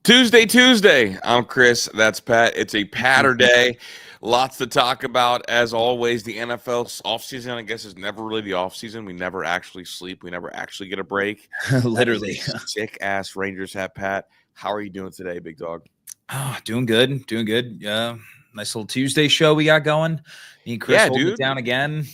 Tuesday. I'm Chris. That's Pat. It's a Patter day. Lots to talk about. As always, the NFL's offseason, I guess, is never really the offseason. We never actually sleep. We never actually get a break. Literally. Sick-ass Rangers hat, Pat. How are you doing today, big dog? Oh, doing good. Nice little Tuesday show we got going. Me and Chris holding it down again.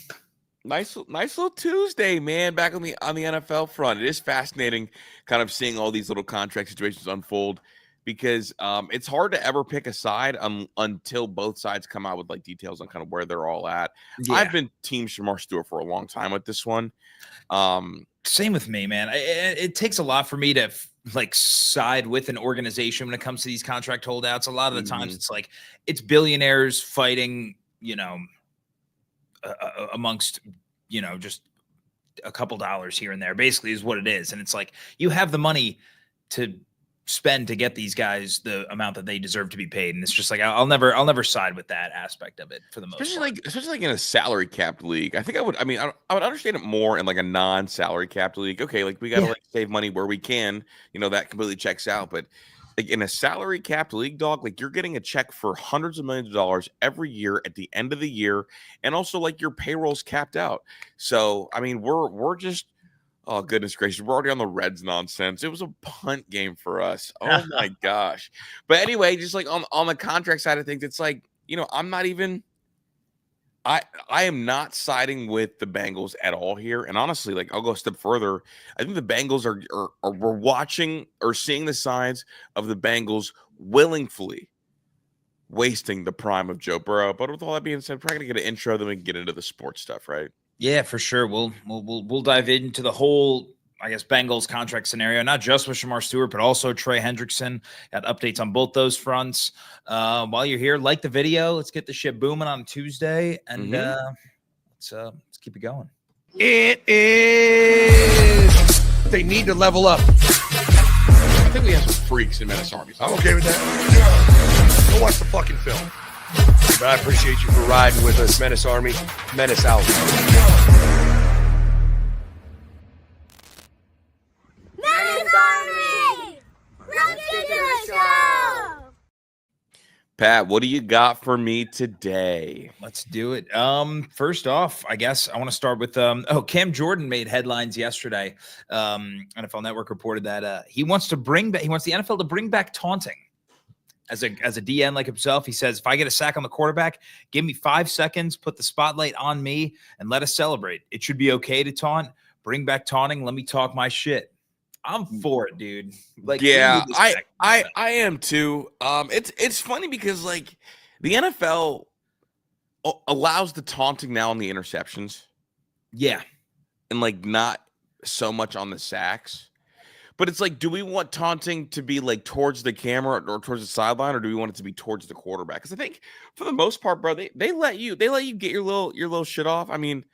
Nice little Tuesday, man. Back on the NFL front. It is fascinating kind of seeing all these little contract situations unfold because it's hard to ever pick a side until both sides come out with like details on kind of where they're all at. Yeah. I've been team Shemar Stewart for a long time with this one. Same with me, man. It takes a lot for me to side with an organization when it comes to these contract holdouts. A lot of the times it's like it's billionaires fighting, amongst, just a couple dollars here and there, basically is what it is. And it's like, you have the money to spend to get these guys the amount that they deserve to be paid. And it's just like, I'll never side with that aspect of it for the most part. Especially like in a salary capped league. I would understand it more in like a non-salary capped league. Okay. Like we got to save money where we can, that completely checks out. But like in a salary capped league, dog, like you're getting a check for hundreds of millions of dollars every year at the end of the year. And also like your payroll's capped out. So, I mean, we're just, oh goodness gracious, we're already on the Reds nonsense. It was a punt game for us. Oh my gosh. But anyway, just like on the contract side of things, it's like, I'm not even, I am not siding with the Bengals at all here. And honestly, like I'll go a step further. I think the Bengals we're watching or seeing the signs of the Bengals willingly wasting the prime of Joe Burrow. But with all that being said, we're probably gonna get an intro, then we can get into the sports stuff, right? Yeah, for sure. We'll dive into the whole, I guess, Bengals contract scenario, not just with Shemar Stewart, but also Trey Hendrickson. Got updates on both those fronts. While you're here, like the video. Let's get the shit booming on Tuesday, and let's keep it going. It is. They need to level up. I think we have some freaks in Menace Army. I'm okay with that. Go watch the fucking film. But I appreciate you for riding with us, Menace Army. Menace out. Pat, what do you got for me today? Let's do it. First off, I guess I want to start with Cam Jordan made headlines yesterday. NFL Network reported that he wants the NFL to bring back taunting. As a DN like himself, he says, if I get a sack on the quarterback, give me 5 seconds, put the spotlight on me, and let us celebrate. It should be okay to taunt. Bring back taunting. Let me talk my shit. I'm for it, dude. Like, yeah, I am too. It's funny because like the NFL allows the taunting now on the interceptions. Yeah, and like not so much on the sacks. But it's like, do we want taunting to be like towards the camera or towards the sideline, or do we want it to be towards the quarterback? Because I think for the most part, bro, they let you get your little shit off. I mean,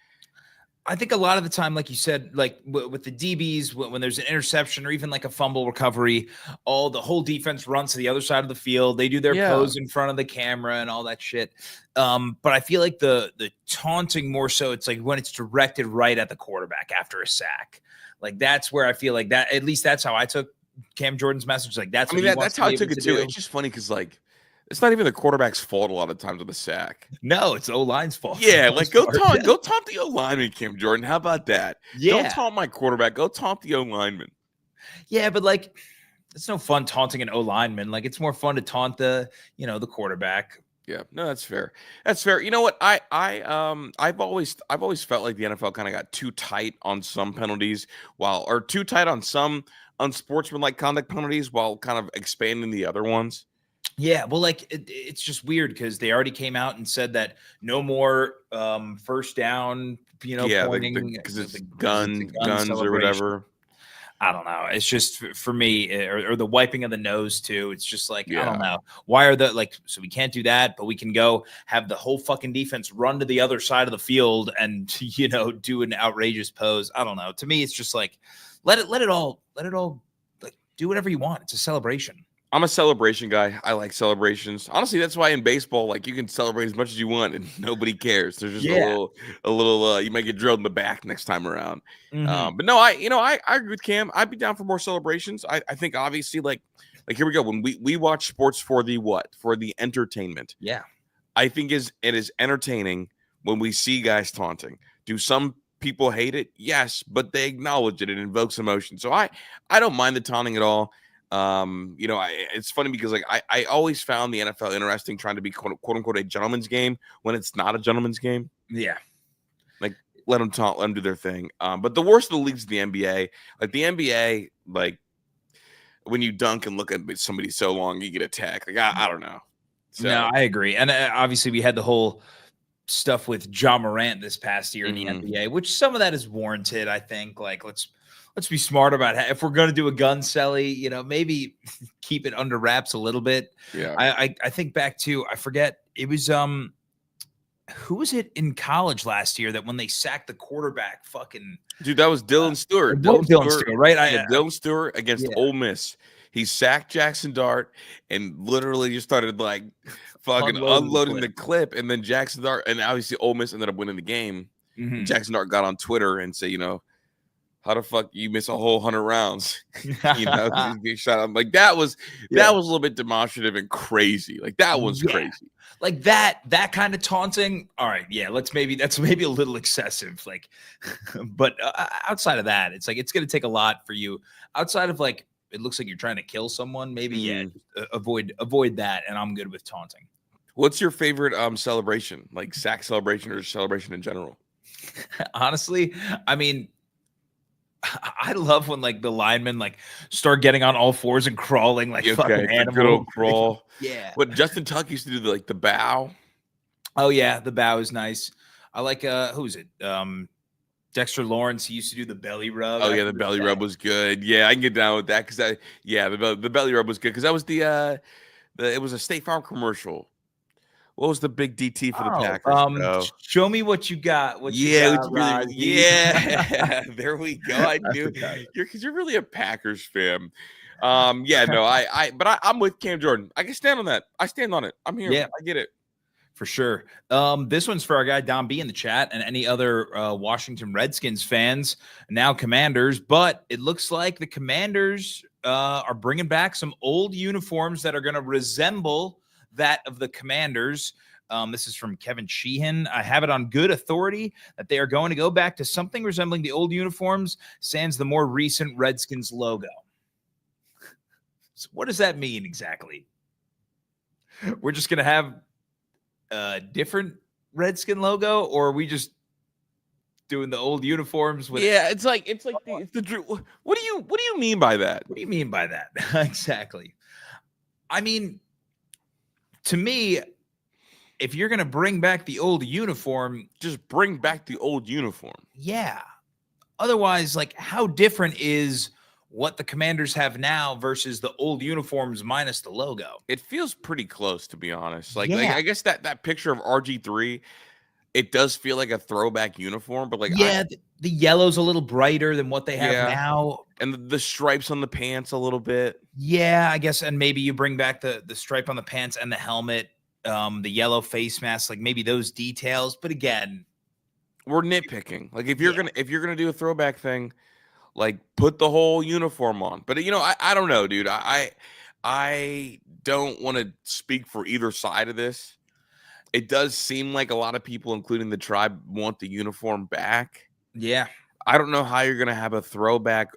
I think a lot of the time, like you said, like with the DBs, when there's an interception or even like a fumble recovery, the whole defense runs to the other side of the field. They do their pose in front of the camera and all that shit. But I feel like the taunting more so, it's like when it's directed right at the quarterback after a sack. Like that's where I feel like that. At least that's how I took Cam Jordan's message. Like that's that's how I took it too. It's just funny because like it's not even the quarterback's fault a lot of times with a sack. No, it's O-line's fault. Yeah, like go taunt the O-lineman, Cam Jordan. How about that? Yeah. Don't taunt my quarterback. Go taunt the O-lineman. Yeah, but like it's no fun taunting an O-lineman. Like it's more fun to taunt the quarterback. Yeah, no, that's fair. That's fair. You know what? I've always felt like the NFL kind of got too tight on some penalties or too tight on some unsportsmanlike conduct penalties while kind of expanding the other ones. Yeah, well, like it's just weird because they already came out and said that no more first down, pointing because it's guns or whatever. I don't know. It's just for me, or the wiping of the nose too. It's just like, I don't know. Why are so we can't do that, but we can go have the whole fucking defense run to the other side of the field and, do an outrageous pose. I don't know. To me, it's just like, let it all like do whatever you want. It's a celebration. I'm a celebration guy. I like celebrations. Honestly, that's why in baseball, like you can celebrate as much as you want and nobody cares. There's just Yeah. a little. You might get drilled in the back next time around. Mhm. But no, I agree with Cam. I'd be down for more celebrations. I think obviously like here we go. When we watch sports for the what? For the entertainment. Yeah. I think it is entertaining when we see guys taunting. Do some people hate it? Yes, but they acknowledge it. It invokes emotion. So I don't mind the taunting at all. It's funny because like I always found the NFL interesting trying to be quote unquote a gentleman's game when it's not a gentleman's game. Yeah. Like let them taunt, let them do their thing. But the worst of the leagues is the NBA. Like the NBA, like when you dunk and look at somebody so long, you get attacked. Like I don't know. So. No, I agree. And obviously we had the whole stuff with John Morant this past year in the NBA, which some of that is warranted. I think like, let's be smart about if we're going to do a gun celly, maybe keep it under wraps a little bit. Yeah. I think back to, I forget, it was, who was it in college last year that when they sacked the quarterback, fucking dude, that was Dylan Stewart. Dylan Stewart, right? Dylan Stewart against Ole Miss. He sacked Jackson Dart and literally just started like fucking unloading the clip. And then Jackson Dart, and obviously Ole Miss ended up winning the game. Mm-hmm. Jackson Dart got on Twitter and said, how the fuck you miss a whole 100 rounds? Shot. I'm like, that was a little bit demonstrative and crazy. Like that was crazy. Like that kind of taunting. All right, yeah. That's maybe a little excessive. Like, but outside of that, it's like it's going to take a lot for you. Outside of like, it looks like you're trying to kill someone. Maybe avoid that, and I'm good with taunting. What's your favorite celebration? Like sack celebration or celebration in general? Honestly, I mean, I love when like the linemen like start getting on all fours and crawling like fucking animals. Good old crawl. Yeah. What Justin Tuck used to do the bow. Oh yeah, the bow is nice. I like who is it? Dexter Lawrence. He used to do the belly rub. Oh yeah, the belly rub was good. Yeah, I can get down with that because the belly rub was good because that was it was a State Farm commercial. What was the big DT for the Packers? Show me what you got. Yeah. There we go. I knew because you're really a Packers fan. But I'm with Cam Jordan. I can stand on that. I stand on it. I'm here. Yeah, I get it. For sure. This one's for our guy Don B in the chat and any other Washington Redskins fans, now Commanders. But it looks like the Commanders are bringing back some old uniforms that are going to resemble that of the Commanders. This is from Kevin Sheehan. I have it on good authority that they are going to go back to something resembling the old uniforms, sans the more recent Redskins logo. So what does that mean exactly? We're just going to have a different Redskin logo, or are we just doing the old uniforms with it's the what do you mean by that? What do you mean by that? Exactly. I mean, to me, if you're going to bring back the old uniform, just bring back the old uniform. Yeah. Otherwise, like, how different is what the Commanders have now versus the old uniforms minus the logo? It feels pretty close, to be honest. Like I guess that picture of RG3, it does feel like a throwback uniform, but like the yellow's a little brighter than what they have now, and the stripes on the pants a little bit. Yeah, I guess, and maybe you bring back the stripe on the pants and the helmet, the yellow face mask, like maybe those details. But again, we're nitpicking. Like if you're gonna do a throwback thing, like put the whole uniform on. But I don't know, dude. I don't want to speak for either side of this. It does seem like a lot of people, including the tribe, want the uniform back. Yeah. I don't know how you're going to have a throwback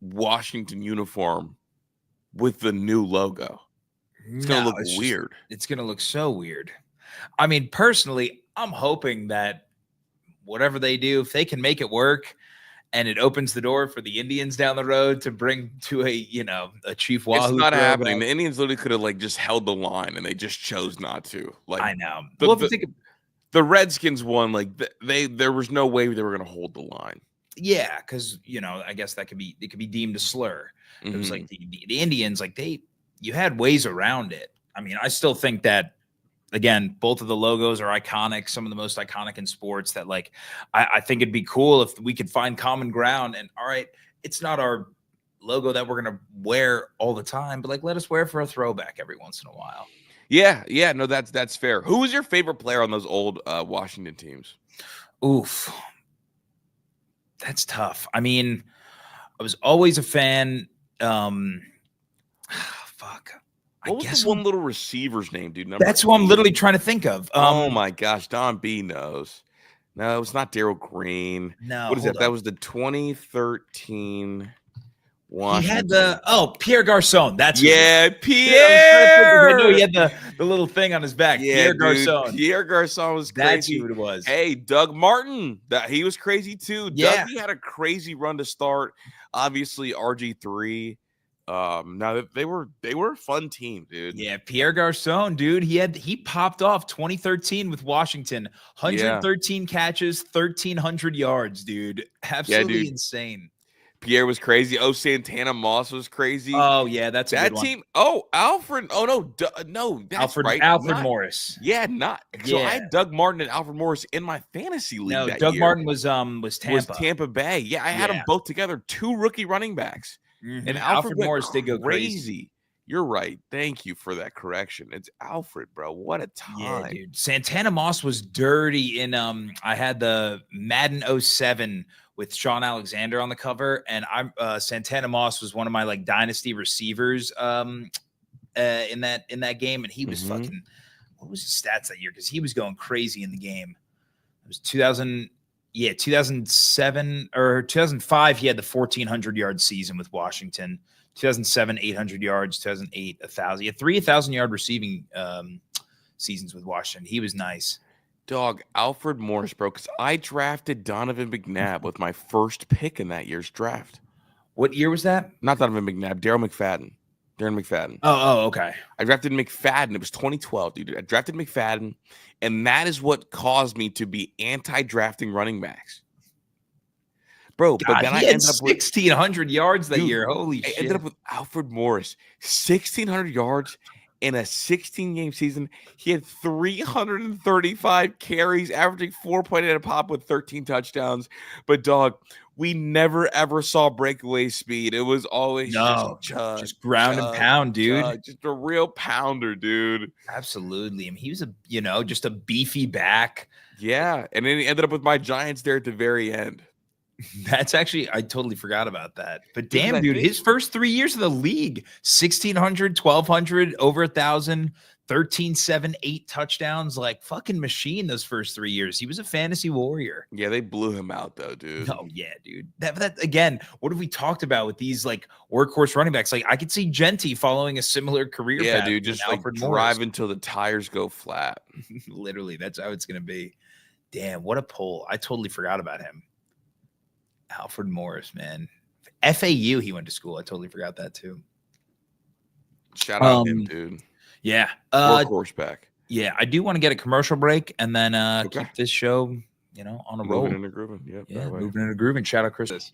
Washington uniform with the new logo. It's going to look weird. It's going to look so weird. I mean, personally, I'm hoping that whatever they do, if they can make it work, and it opens the door for the Indians down the road to bring to a Chief Wahoo. It's not happening. The Indians literally could have like just held the line, and they just chose not to. Like I know. The Redskins won. Like there was no way they were going to hold the line. Yeah, because I guess it could be deemed a slur. Mm-hmm. It was like the Indians, like you had ways around it. I mean, I still think that. Again, both of the logos are iconic, some of the most iconic in sports that I think it'd be cool if we could find common ground and all right, it's not our logo that we're gonna wear all the time, but like let us wear it for a throwback every once in a while. Yeah, no, that's fair. Who was your favorite player on those old Washington teams? Oof, that's tough. I mean, I was always a fan. Fuck. What was the one little receiver's name, dude? That's what I'm literally trying to think of. Oh my gosh, Don B knows. No, it's not Daryl Green. No, what is that? That was the 2013 Washington. He had the Pierre Garcon. That's Pierre. I know he had the little thing on his back. Yeah, Pierre Garcon. Pierre Garcon was crazy. That's who it was. Hey, Doug Martin. He was crazy too. Yeah. Dougie had a crazy run to start. Obviously, RG3. No, they were a fun team, dude. Yeah, Pierre Garcon, dude. He popped off 2013 with Washington. 113 catches, 1,300 yards, dude. Absolutely insane. Pierre was crazy. Oh, Santana Moss was crazy. Oh yeah, that's a that good team. One. Oh, Alfred. Oh no, that's Alfred. Right. Alfred Morris. Yeah, not. So I had Doug Martin and Alfred Morris in my fantasy league. No, that Doug year. Martin was Tampa. Was Tampa Bay. Yeah, I had them both together. 2 rookie running backs. Mm-hmm. And Alfred Morris did go crazy. You're right. Thank you for that correction. It's Alfred, bro. What a time. Yeah, dude. Santana Moss was dirty in I had the Madden 07 with Sean Alexander on the cover, and Santana Moss was one of my like dynasty receivers in that game, and he was fucking, what was his stats that year? Because he was going crazy in the game. It was 2007 or 2005. He had the 1,400-yard season with Washington. 2007, 800 yards. 2008, 1,000. He had 3 1,000-yard receiving seasons with Washington. He was nice. Dog, Alfred Morris, bro, because I drafted Donovan McNabb with my first pick in that year's draft. What year was that? Not Donovan McNabb, Darren McFadden. Oh, okay. I drafted McFadden. It was 2012, dude. I drafted McFadden, and that is what caused me to be anti-drafting running backs. Bro, God, but then I ended up with 1,600 yards that year. Holy shit. I ended up with Alfred Morris, 1,600 yards in a 16-game season. He had 335 carries, averaging 4.8 a pop with 13 touchdowns. But, dog, we never, ever saw breakaway speed. It was always just ground and pound, dude. Just a real pounder, dude. Absolutely. I mean, he was just a beefy back. Yeah, and then he ended up with my Giants there at the very end. That's actually, I totally forgot about that. But damn, dude, his first 3 years in the league, 1,600, 1,200, over 1,000, 13, 7, 8 touchdowns, like fucking machine those first 3 years. He was a fantasy warrior. Yeah, they blew him out though, dude. Oh yeah, dude. That again, what have we talked about with these like workhorse running backs? Like I could see Genty following a similar career path. Yeah, dude, just like drive until the tires go flat. Literally, that's how it's gonna be. Damn, what a pull. I totally forgot about him. Alfred Morris, man. FAU, he went to school. I totally forgot that too. Shout out him, dude. Yeah. Workhorse back. Yeah, I do want to get a commercial break and then keep this show, on a roll. Moving and grooving. Moving and grooving. Shout out Chris.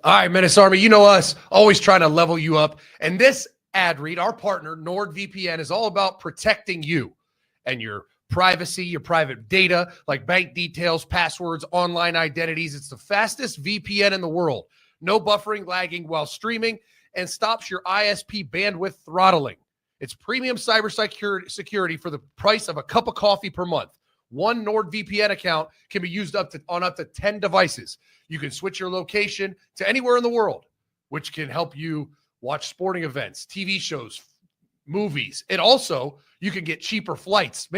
All right, Menace Army, you know us, always trying to level you up. And this ad read, our partner, NordVPN, is all about protecting you and your privacy, your private data, like bank details, passwords, online identities. It's the fastest VPN in the world. No buffering, lagging while streaming, and stops your ISP bandwidth throttling. It's premium cybersecurity for the price of a cup of coffee per month. One NordVPN account can be used on up to 10 devices. You can switch your location to anywhere in the world, which can help you watch sporting events, TV shows, movies. And also, you can get cheaper flights.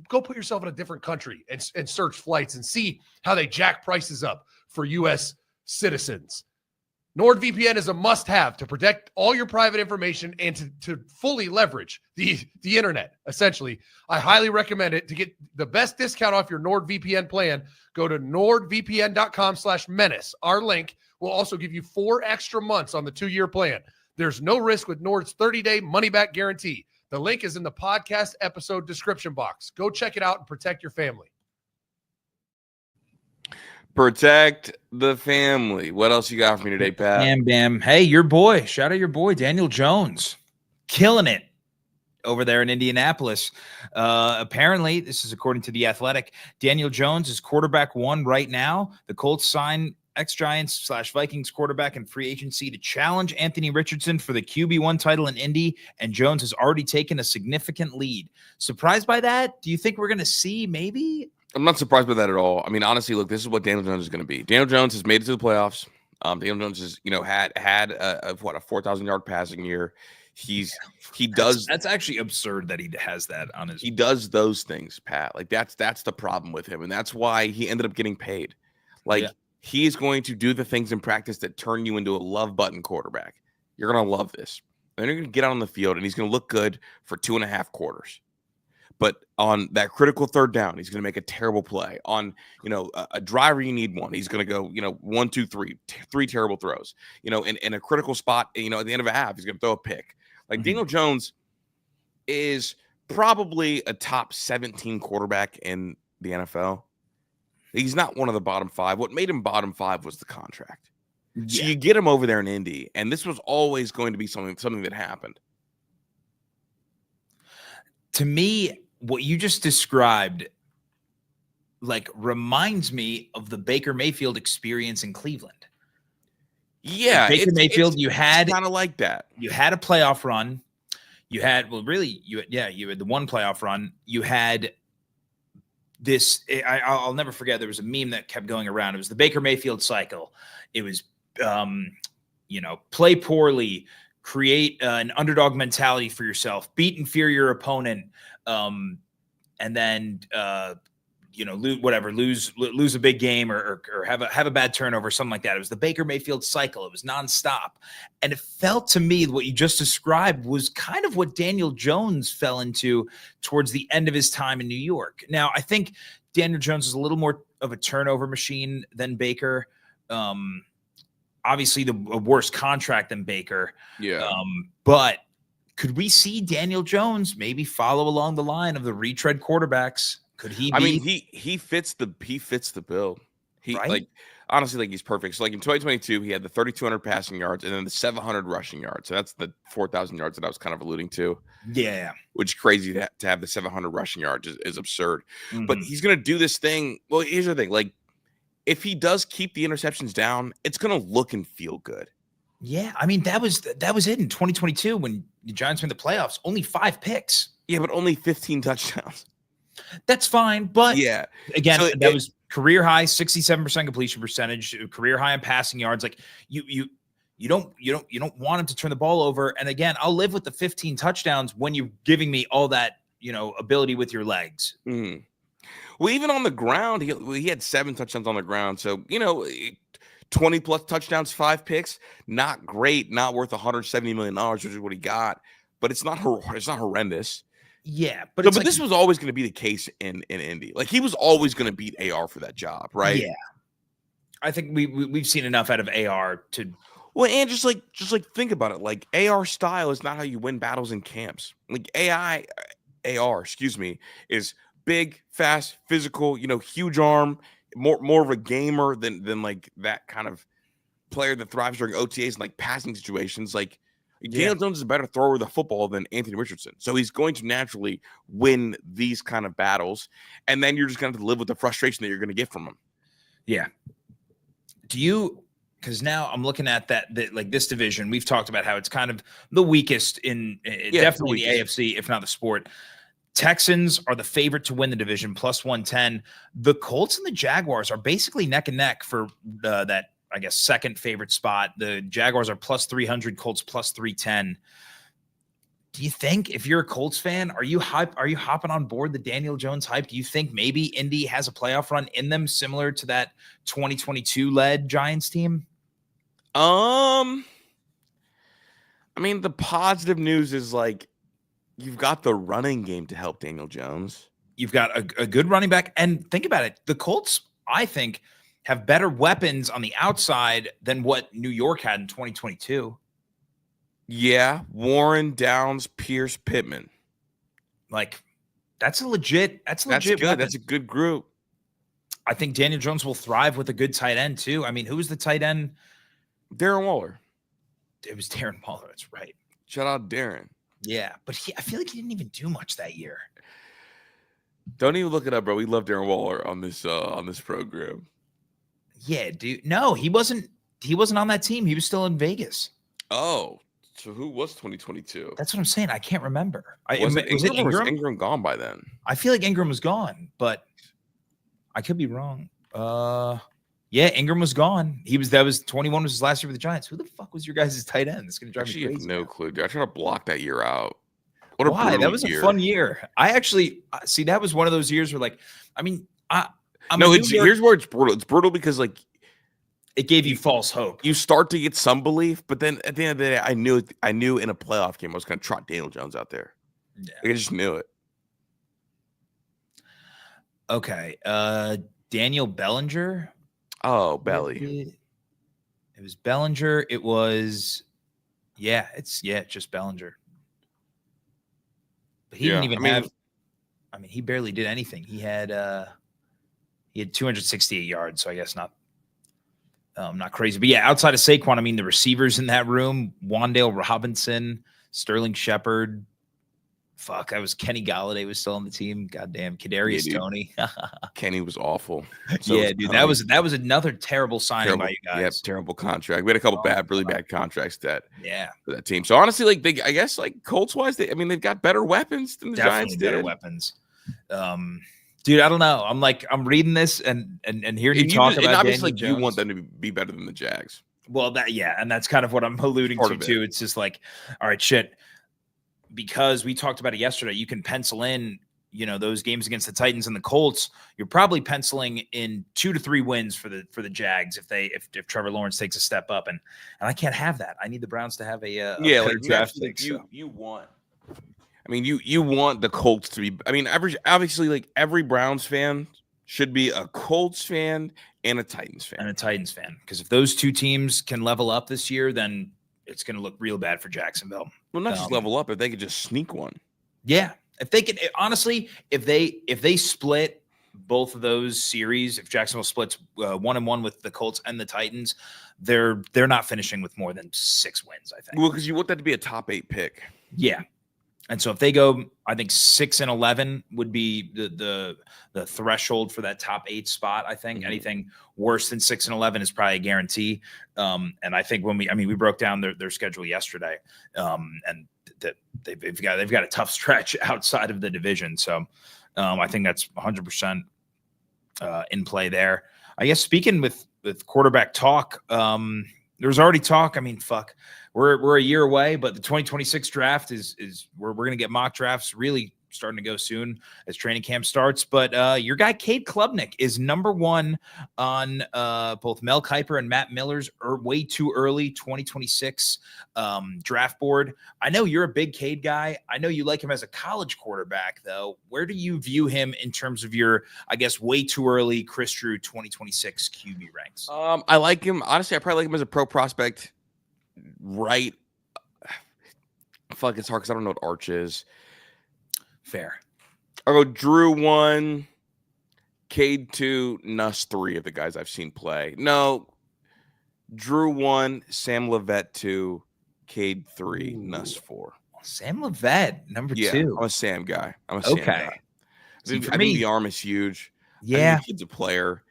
Go put yourself in a different country and search flights and see how they jack prices up for U.S. citizens. NordVPN is a must-have to protect all your private information and to fully leverage the internet, essentially. I highly recommend it. To get the best discount off your NordVPN plan, go to nordvpn.com/menace. Our link will also give you 4 extra months on the 2-year plan. There's no risk with Nord's 30-day money-back guarantee. The link is in the podcast episode description box. Go check it out and protect your family. Protect the family. What else you got for me today, Pat? Bam. Hey, your boy. Shout out your boy, Daniel Jones. Killing it over there in Indianapolis. Apparently, this is according to The Athletic, Daniel Jones is quarterback 1 right now. The Colts signed ex-Giants / Vikings quarterback in free agency to challenge Anthony Richardson for the QB1 title in Indy, and Jones has already taken a significant lead. Surprised by that? Do you think we're going to see maybe? I'm not surprised by that at all. I mean, honestly, look, this is what Daniel Jones is going to be. Daniel Jones has made it to the playoffs. Daniel Jones has, had a 4,000-yard passing year. That's actually absurd that he has that on his. He does those things, Pat. Like that's the problem with him, and that's why he ended up getting paid. He is going to do the things in practice that turn you into a love button quarterback. You're going to love this. Then you're going to get out on the field, and he's going to look good for 2.5 quarters. But on that critical third down, he's going to make a terrible play. On, a driver, you need one. He's going to go, 1, 2, 3, 3 terrible throws. In a critical spot, at the end of a half, he's going to throw a pick. Like Daniel Jones is probably a top 17 quarterback in the NFL. He's not one of the bottom 5. What made him bottom 5 was the contract. Yeah. So you get him over there in Indy, and this was always going to be something that happened. To me, what you just described, reminds me of the Baker Mayfield experience in Cleveland. Yeah, Baker Mayfield, you had kind of like that. You had a playoff run. You had you had the one playoff run. You had this. I'll never forget. There was a meme that kept going around. It was the Baker Mayfield cycle. It was, play poorly, create an underdog mentality for yourself, beat inferior opponent, and then lose a big game or have a bad turnover, something like that. It was the Baker Mayfield cycle. It was nonstop. And it felt to me what you just described was kind of what Daniel Jones fell into towards the end of his time in New York. Now, I think Daniel Jones is a little more of a turnover machine than Baker. Obviously a worse contract than Baker. Yeah. But could we see Daniel Jones maybe follow along the line of the retread quarterbacks? Could he be? I mean, he fits the bill. Right? Honestly, he's perfect. So in 2022, he had the 3,200 passing yards and then the 700 rushing yards. So that's the 4,000 yards that I was kind of alluding to. Yeah. Which is crazy to have the 700 rushing yards is absurd. Mm-hmm. But he's going to do this thing. Well, here's the thing. If he does keep the interceptions down, it's going to look and feel good. Yeah. I mean, that was it in 2022 when the Giants made the playoffs. Only 5 picks. Yeah, but only 15 touchdowns. That's fine, but again, so that was career high 67% completion percentage, career high in passing yards. Like you don't want him to turn the ball over. And again, I'll live with the 15 touchdowns when you're giving me all that ability with your legs. Mm. Well, even on the ground, he had 7 touchdowns on the ground. So 20 plus touchdowns, 5 picks, not great, not worth $170 million, which is what he got. But it's not horrendous. Yeah, but this was always going to be the case in Indy. He was always going to beat AR for that job, right? Yeah, I think we've seen enough out of AR to. Well, and just think about it. AR style is not how you win battles in camps. AR, is big, fast, physical. Huge arm, more of a gamer than that kind of player that thrives during OTAs and passing situations. Daniel Jones is a better thrower of the football than Anthony Richardson. So he's going to naturally win these kind of battles. And then you're just going to live with the frustration that you're going to get from him. Yeah. Because now I'm looking at this division. We've talked about how it's kind of the weakest definitely the AFC, if not the sport. Texans are the favorite to win the division, plus 110. The Colts and the Jaguars are basically neck and neck for that, I guess, second favorite spot. The Jaguars are plus 300, Colts plus 310. Do you think, if you're a Colts fan, are you hopping on board the Daniel Jones hype? Do you think maybe Indy has a playoff run in them similar to that 2022 led Giants team? I mean, the positive news is you've got the running game to help Daniel Jones. You've got a good running back. And think about it. The Colts, I think, have better weapons on the outside than what New York had in 2022. Yeah, Warren, Downs, Pierce, Pittman. That's legit. That's good. Weapon. That's a good group. I think Daniel Jones will thrive with a good tight end too. I mean, who was the tight end? Darren Waller. It was Darren Waller. That's right. Shout out Darren. Yeah, but I feel like he didn't even do much that year. Don't even look it up, bro. We love Darren Waller on this program. Yeah, dude. No, he wasn't. He wasn't on that team. He was still in Vegas. Oh, so who was 2022? That's what I'm saying. I can't remember. Was it Was Ingram, it or was Ingram? Ingram gone by then? I feel like Ingram was gone, but I could be wrong. Yeah, Ingram was gone. That was 21 was his last year with the Giants. Who the fuck was your guys' tight end? It's gonna drive me Actually, I have crazy. no now. clue, dude. I try to block that year out. What a Why? brutal That was year. a fun year. I actually see that was one of those years where, like, I mean, I'm no, a it's New York- here's where it's brutal. It's brutal because like it gave you false hope. you start to get some belief, but then at the end of the day, I knew in a playoff game I was going to trot Daniel Jones out there. Yeah. Like, I just knew it. Okay. Daniel Bellinger. Oh, Belly. It was Bellinger. It was, it's just Bellinger. But he didn't even have. I mean, he barely did anything. He had 268 yards, so I guess not crazy. But yeah, outside of Saquon, I mean, the receivers in that room: Wan'Dale Robinson, Sterling Shepard. Fuck, that was Kenny Galladay was still on the team. Goddamn, Kadarius Toney. Kenny was awful. So yeah, dude, that was another terrible signing by you guys. Yep, terrible contract. We had a couple really bad contracts for that team. So honestly, like I guess like Colts wise, they've got better weapons than the Giants did. Better weapons. Dude, I don't know. I'm reading this and hearing you talk about. And obviously, Daniel Jones. You want them to be better than the Jags. Well, and that's kind of what I'm alluding to too. It's just like, all right, shit. Because we talked about it yesterday, you can pencil in, those games against the Titans and the Colts. You're probably penciling in 2 to 3 wins for the Jags if Trevor Lawrence takes a step up, and I can't have that. I need the Browns to have a better draft pick. You want. I mean, you want the Colts to be. I mean, obviously, like every Browns fan should be a Colts fan and a Titans fan. Because if those two teams can level up this year, then it's going to look real bad for Jacksonville. Well, not just level up, if they could just sneak one. Yeah. If they could, honestly, if they split both of those series, if Jacksonville splits 1-1 with the Colts and the Titans, they're not finishing with more than 6 wins, I think. Well, because you want that to be a top 8 pick. Yeah. And so if they go, I think 6-11 would be the threshold for that top 8 spot. I think anything worse than 6-11 is probably a guarantee. And I think we broke down their schedule yesterday, and that they've got a tough stretch outside of the division. So I think that's 100% in play there. I guess speaking with quarterback talk, there's already talk. I mean, fuck. We're a year away, but the 2026 draft is we're going to get mock drafts really starting to go soon as training camp starts. But your guy Cade Klubnik is number 1 on both Mel Kiper and Matt Miller's way too early 2026 draft board. I know you're a big Cade guy. I know you like him as a college quarterback, though. Where do you view him in terms of your, I guess, way too early Chris Drew 2026 QB ranks? I like him. Honestly, I probably like him as a pro prospect. Right. Fuck, it's hard because I don't know what Arch is. Fair. I'll go Drew 1, Cade 2, Nuss 3 of the guys I've seen play. No, Drew 1, Sam Levette 2, Cade 3, Nuss 4. Sam Levette, number 2. I'm a Sam guy. I think the arm is huge. Yeah. I think the kid's a player.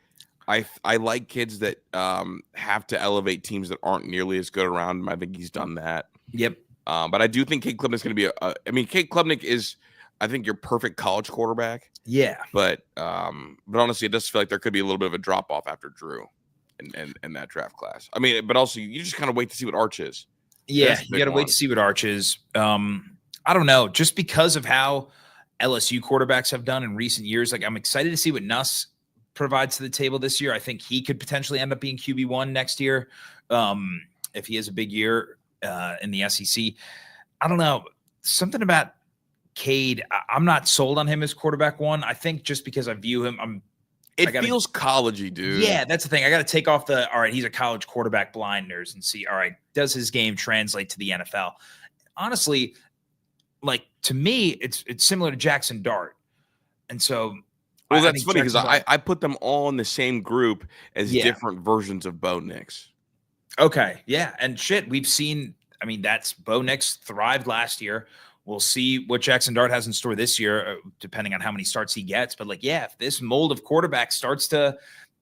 I like kids that have to elevate teams that aren't nearly as good around him. I think he's done that. Yep. But I do think Cade Klubnik's going to be Cade Klubnik is, I think, your perfect college quarterback. Yeah. But honestly, it does feel like there could be a little bit of a drop off after Drew in that draft class. I mean, but also you just kind of wait to see what Arch is. Yeah, you got to wait to see what Arch is. I don't know, just because of how LSU quarterbacks have done in recent years. Like, I'm excited to see what Nuss provides to the table this year. I think he could potentially end up being QB1 next year if he has a big year in the SEC. I don't know, something about Cade. I'm not sold on him as quarterback 1. I think just because I view him, it feels collegey, dude. Yeah, that's the thing. I got to take off all right, he's a college quarterback blinders and see, all right, does his game translate to the NFL? Honestly, like, to me, it's similar to Jackson Dart. And so, well, that's funny because I put them all in the same group as different versions of Bo Nix. Okay, yeah, and shit, we've seen. I mean, that's Bo Nix thrived last year. We'll see what Jackson Dart has in store this year, depending on how many starts he gets. But if this mold of quarterback starts to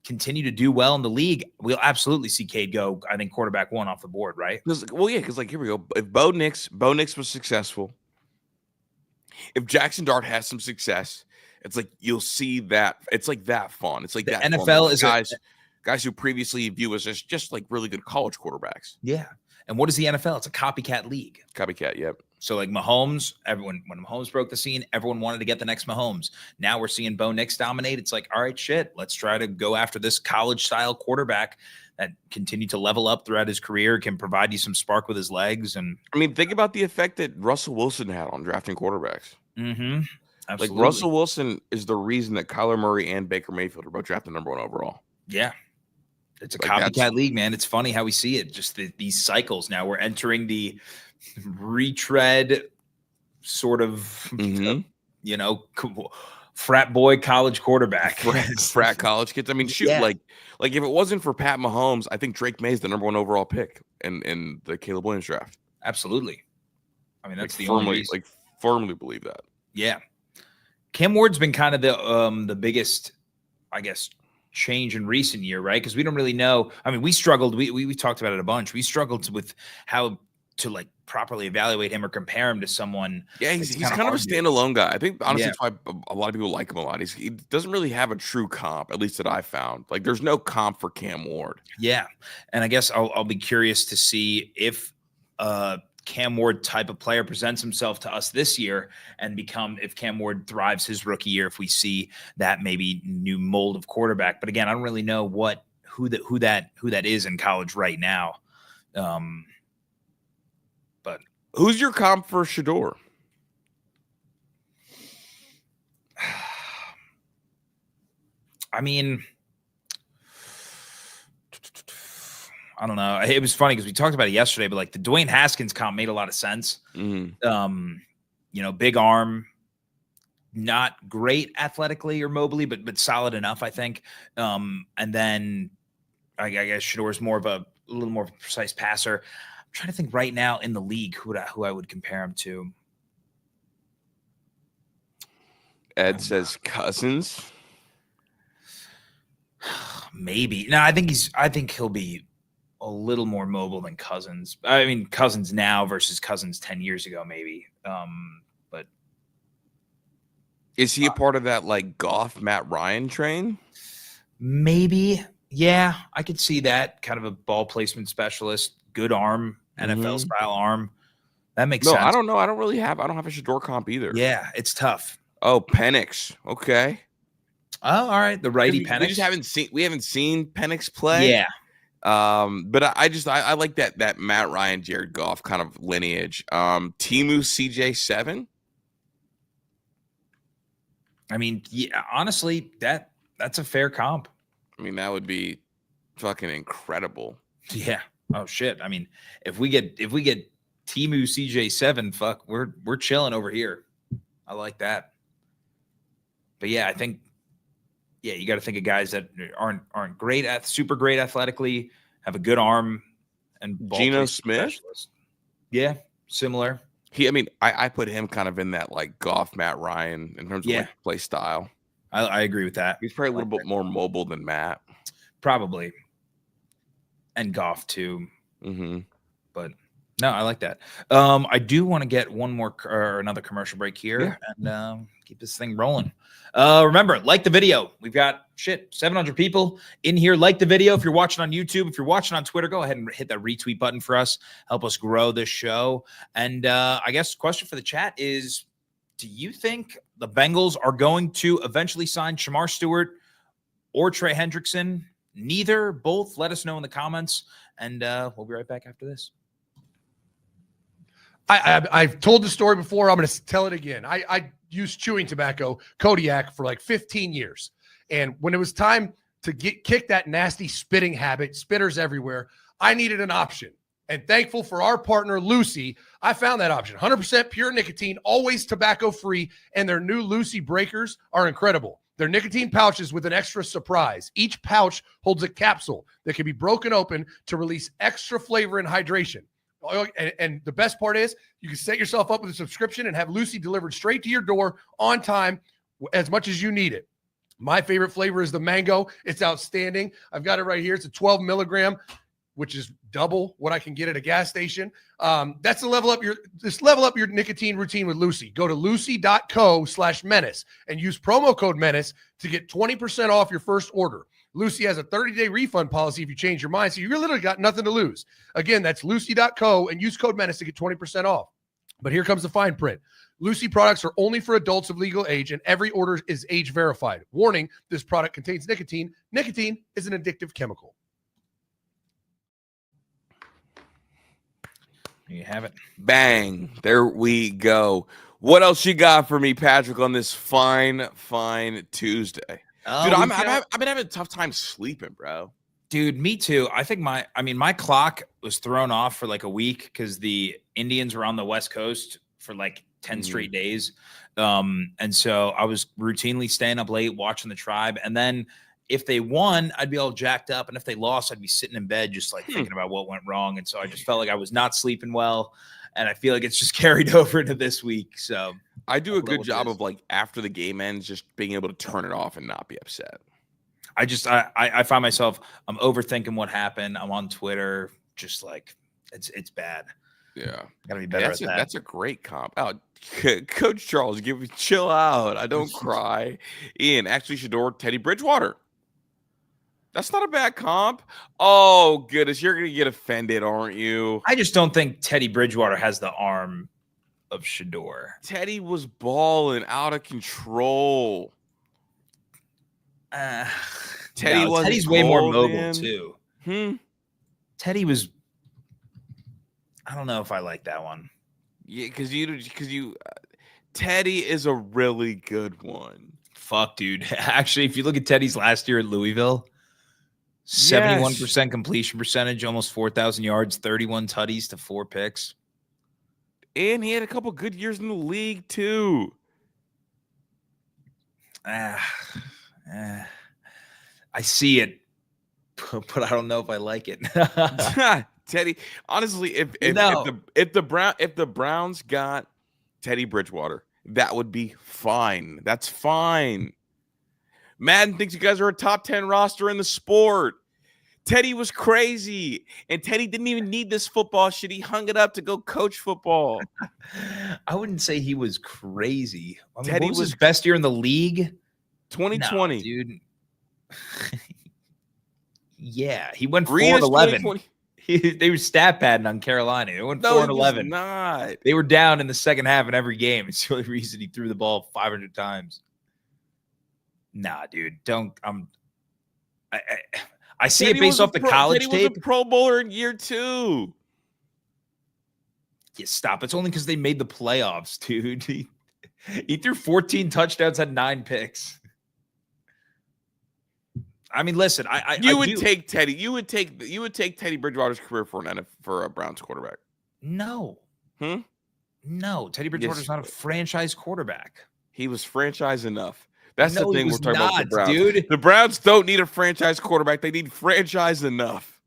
continue to do well in the league, we'll absolutely see Cade go, I think, quarterback 1 off the board, right? Because like here we go. If Bo Nix was successful, if Jackson Dart has some success, it's like you'll see that it's like that fun. It's like The that NFL is guys who previously view us as just like really good college quarterbacks. Yeah. And what is the NFL? It's a copycat league. Copycat, yep. So like Mahomes, when Mahomes broke the scene, everyone wanted to get the next Mahomes. Now we're seeing Bo Nix dominate. It's like, all right, shit, let's try to go after this college style quarterback that continued to level up throughout his career, can provide you some spark with his legs. And I mean, think about the effect that Russell Wilson had on drafting quarterbacks. Mm-hmm. Absolutely. Like Russell Wilson is the reason that Kyler Murray and Baker Mayfield are both drafted number 1 overall. Yeah. It's a Like copycat league, man. It's funny how we see it. Just these cycles. Now we're entering the retread sort of, frat boy college quarterback. Frat college kids. I mean, shoot, Yeah. like if it wasn't for Pat Mahomes, I think Drake May is the number 1 overall pick in the Caleb Williams draft. Absolutely. I mean, that's like the only reason. Firmly believe that. Yeah. Cam Ward's been kind of the biggest, I guess, change in recent year, right? Because we don't really know. I mean, we struggled. We talked about it a bunch. We struggled with how to like properly evaluate him or compare him to someone. Yeah, he's kind of a standalone guy. I think honestly, that's why a lot of people like him a lot. He doesn't really have a true comp, at least that I found. Like, there's no comp for Cam Ward. Yeah, and I guess I'll be curious to see if Cam Ward type of player presents himself to us this year and if Cam Ward thrives his rookie year, if we see that maybe new mold of quarterback. But again, I don't really know who that is in college right now. But who's your comp for Shedeur? I mean, I don't know. It was funny because we talked about it yesterday, but like the Dwayne Haskins comp made a lot of sense. Mm-hmm. Big arm, not great athletically or mobily, but solid enough, I think. And then I guess Shedeur's more of a little more precise passer. I'm trying to think right now in the league who I would compare him to. Ed says Cousins. Maybe. No, I think he'll be a little more mobile than Cousins. I mean, Cousins now versus Cousins 10 years ago, maybe. But is he a part of that like Goff, Matt Ryan train? Maybe. Yeah, I could see that. Kind of a ball placement specialist, good arm, NFL style arm. That makes sense. I don't know. I don't have a Shedeur comp either. Yeah, it's tough. Oh, Penix. Okay. Oh, all right. The righty Penix. We haven't seen Penix play. Yeah. But I like that Matt Ryan, Jared Goff kind of lineage. Timu CJ7. I mean, yeah, honestly, that's a fair comp. I mean, that would be fucking incredible. Yeah. Oh shit. I mean, if we get Timu CJ7, fuck, we're chilling over here. I like that. But yeah, I think, yeah, you got to think of guys that aren't super great athletically, have a good arm, and Geno Smith. Specialist. Yeah, similar. I put him kind of in that like Goff, Matt Ryan in terms of like play style. I agree with that. He's probably a little bit more mobile than Matt. Probably. And Goff too. Mm-hmm. But no, I like that. I do want to get another commercial break here and keep this thing rolling. Remember, like the video. We've got 700 people in here. Like the video. If you're watching on YouTube, if you're watching on Twitter, go ahead and hit that retweet button for us. Help us grow this show. And I guess the question for the chat is, do you think the Bengals are going to eventually sign Shemar Stewart or Trey Hendrickson? Neither, both? Let us know in the comments. And we'll be right back after this. I've told the story before. I'm going to tell it again. I used chewing tobacco, Kodiak, for like 15 years. And when it was time to kick that nasty spitting habit, spitters everywhere, I needed an option. And thankful for our partner, Lucy, I found that option. 100% pure nicotine, always tobacco-free, and their new Lucy breakers are incredible. They're nicotine pouches with an extra surprise. Each pouch holds a capsule that can be broken open to release extra flavor and hydration. And the best part is you can set yourself up with a subscription and have Lucy delivered straight to your door on time as much as you need it. My favorite flavor is the mango. It's outstanding. I've got it right here. It's a 12 milligram, which is double what I can get at a gas station. That's to level up your nicotine routine with Lucy. Go to lucy.co/menace and use promo code menace to get 20% off your first order. Lucy has a 30-day refund policy if you change your mind, so you literally got nothing to lose. Again, that's lucy.co and use code menace to get 20% off. But here comes the fine print. Lucy products are only for adults of legal age, and every order is age verified. Warning, this product contains nicotine. Nicotine is an addictive chemical. You have it. Bang. There we go. What else you got for me, Patrick, on this fine Tuesday? Dude, I've been having a tough time sleeping, bro. Dude, me too. I think my clock was thrown off for like a week because the Indians were on the West Coast for like 10 straight days. And so I was routinely staying up late watching the Tribe. And then if they won, I'd be all jacked up. And if they lost, I'd be sitting in bed just like thinking about what went wrong. And so I just felt like I was not sleeping well. And I feel like it's just carried over into this week. So I do a good job of like after the game ends, just being able to turn it off and not be upset. I find myself, I'm overthinking what happened. I'm on Twitter, just like it's bad. Yeah, gotta be better at that. That's a great comp. Oh, Coach Charles, chill out. I don't cry. Ian, actually, Shador, Teddy Bridgewater. That's not a bad comp. Oh, goodness, you're gonna get offended, aren't you? I just don't think Teddy Bridgewater has the arm of Shador. Teddy was balling out of control. Teddy's way more mobile too. Teddy was. I don't know if I like that one. Yeah, because Teddy is a really good one. Fuck, dude. Actually, if you look at Teddy's last year at Louisville, 71% completion percentage, almost 4,000 yards, 31 tutties to 4 picks. And he had a couple good years in the league, too. I see it, but I don't know if I like it. Teddy, honestly, if the Browns got Teddy Bridgewater, that would be fine. That's fine. Madden thinks you guys are a top 10 roster in the sport. Teddy was crazy, and Teddy didn't even need this football shit. He hung it up to go coach football. I wouldn't say he was crazy. I mean, Teddy what was his best year in the league? 2020, no, dude. Yeah, he went 4-11. They were stat padding on Carolina. They went 4-11. Not. They were down in the second half in every game. It's the only reason he threw the ball 500 times. Nah, dude, don't. I see Teddy it based off the college tape. Teddy was a Pro Bowler in year 2. Yeah, stop. It's only because they made the playoffs, dude. He threw 14 touchdowns, had 9 picks. I mean, listen, you would take Teddy Bridgewater's career for a Browns quarterback. No. No, Teddy Bridgewater's not a franchise quarterback. He was franchise enough. That's the thing we're talking about the Browns. Dude. The Browns don't need a franchise quarterback. They need franchise enough.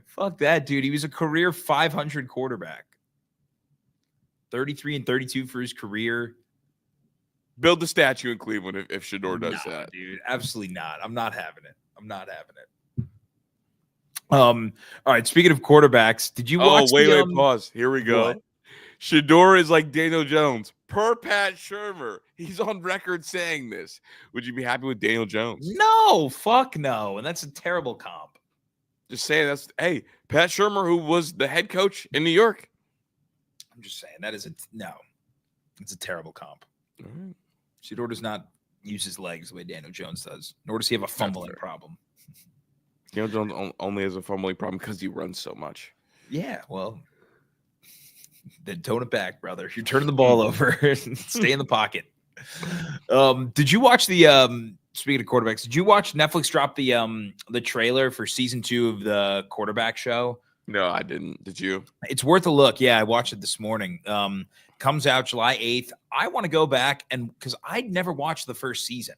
Fuck that, dude. He was a career 500 quarterback. 33 and 32 for his career. Build the statue in Cleveland if Shador does that. Dude, absolutely not. I'm not having it. All right, speaking of quarterbacks, did you watch pause. Here we go. What? Shador is like Daniel Jones. Per Pat Shurmur. He's on record saying this. Would you be happy with Daniel Jones? No, fuck no. And that's a terrible comp. Just saying hey, Pat Shurmur, who was the head coach in New York. I'm just saying no. It's a terrible comp. Mm-hmm. Shador does not use his legs the way Daniel Jones does, nor does he have a fumbling problem. Daniel Jones only has a fumbling problem because he runs so much. Yeah, well, then tone it back, brother. You're turning the ball over. Stay in the pocket. Did you watch the speaking of quarterbacks, did you watch Netflix drop the trailer for season 2 of the quarterback show? No, I didn't. Did you? It's worth a look. Yeah, I watched it this morning. Comes out July 8th. I want to go back because I'd never watched the first season.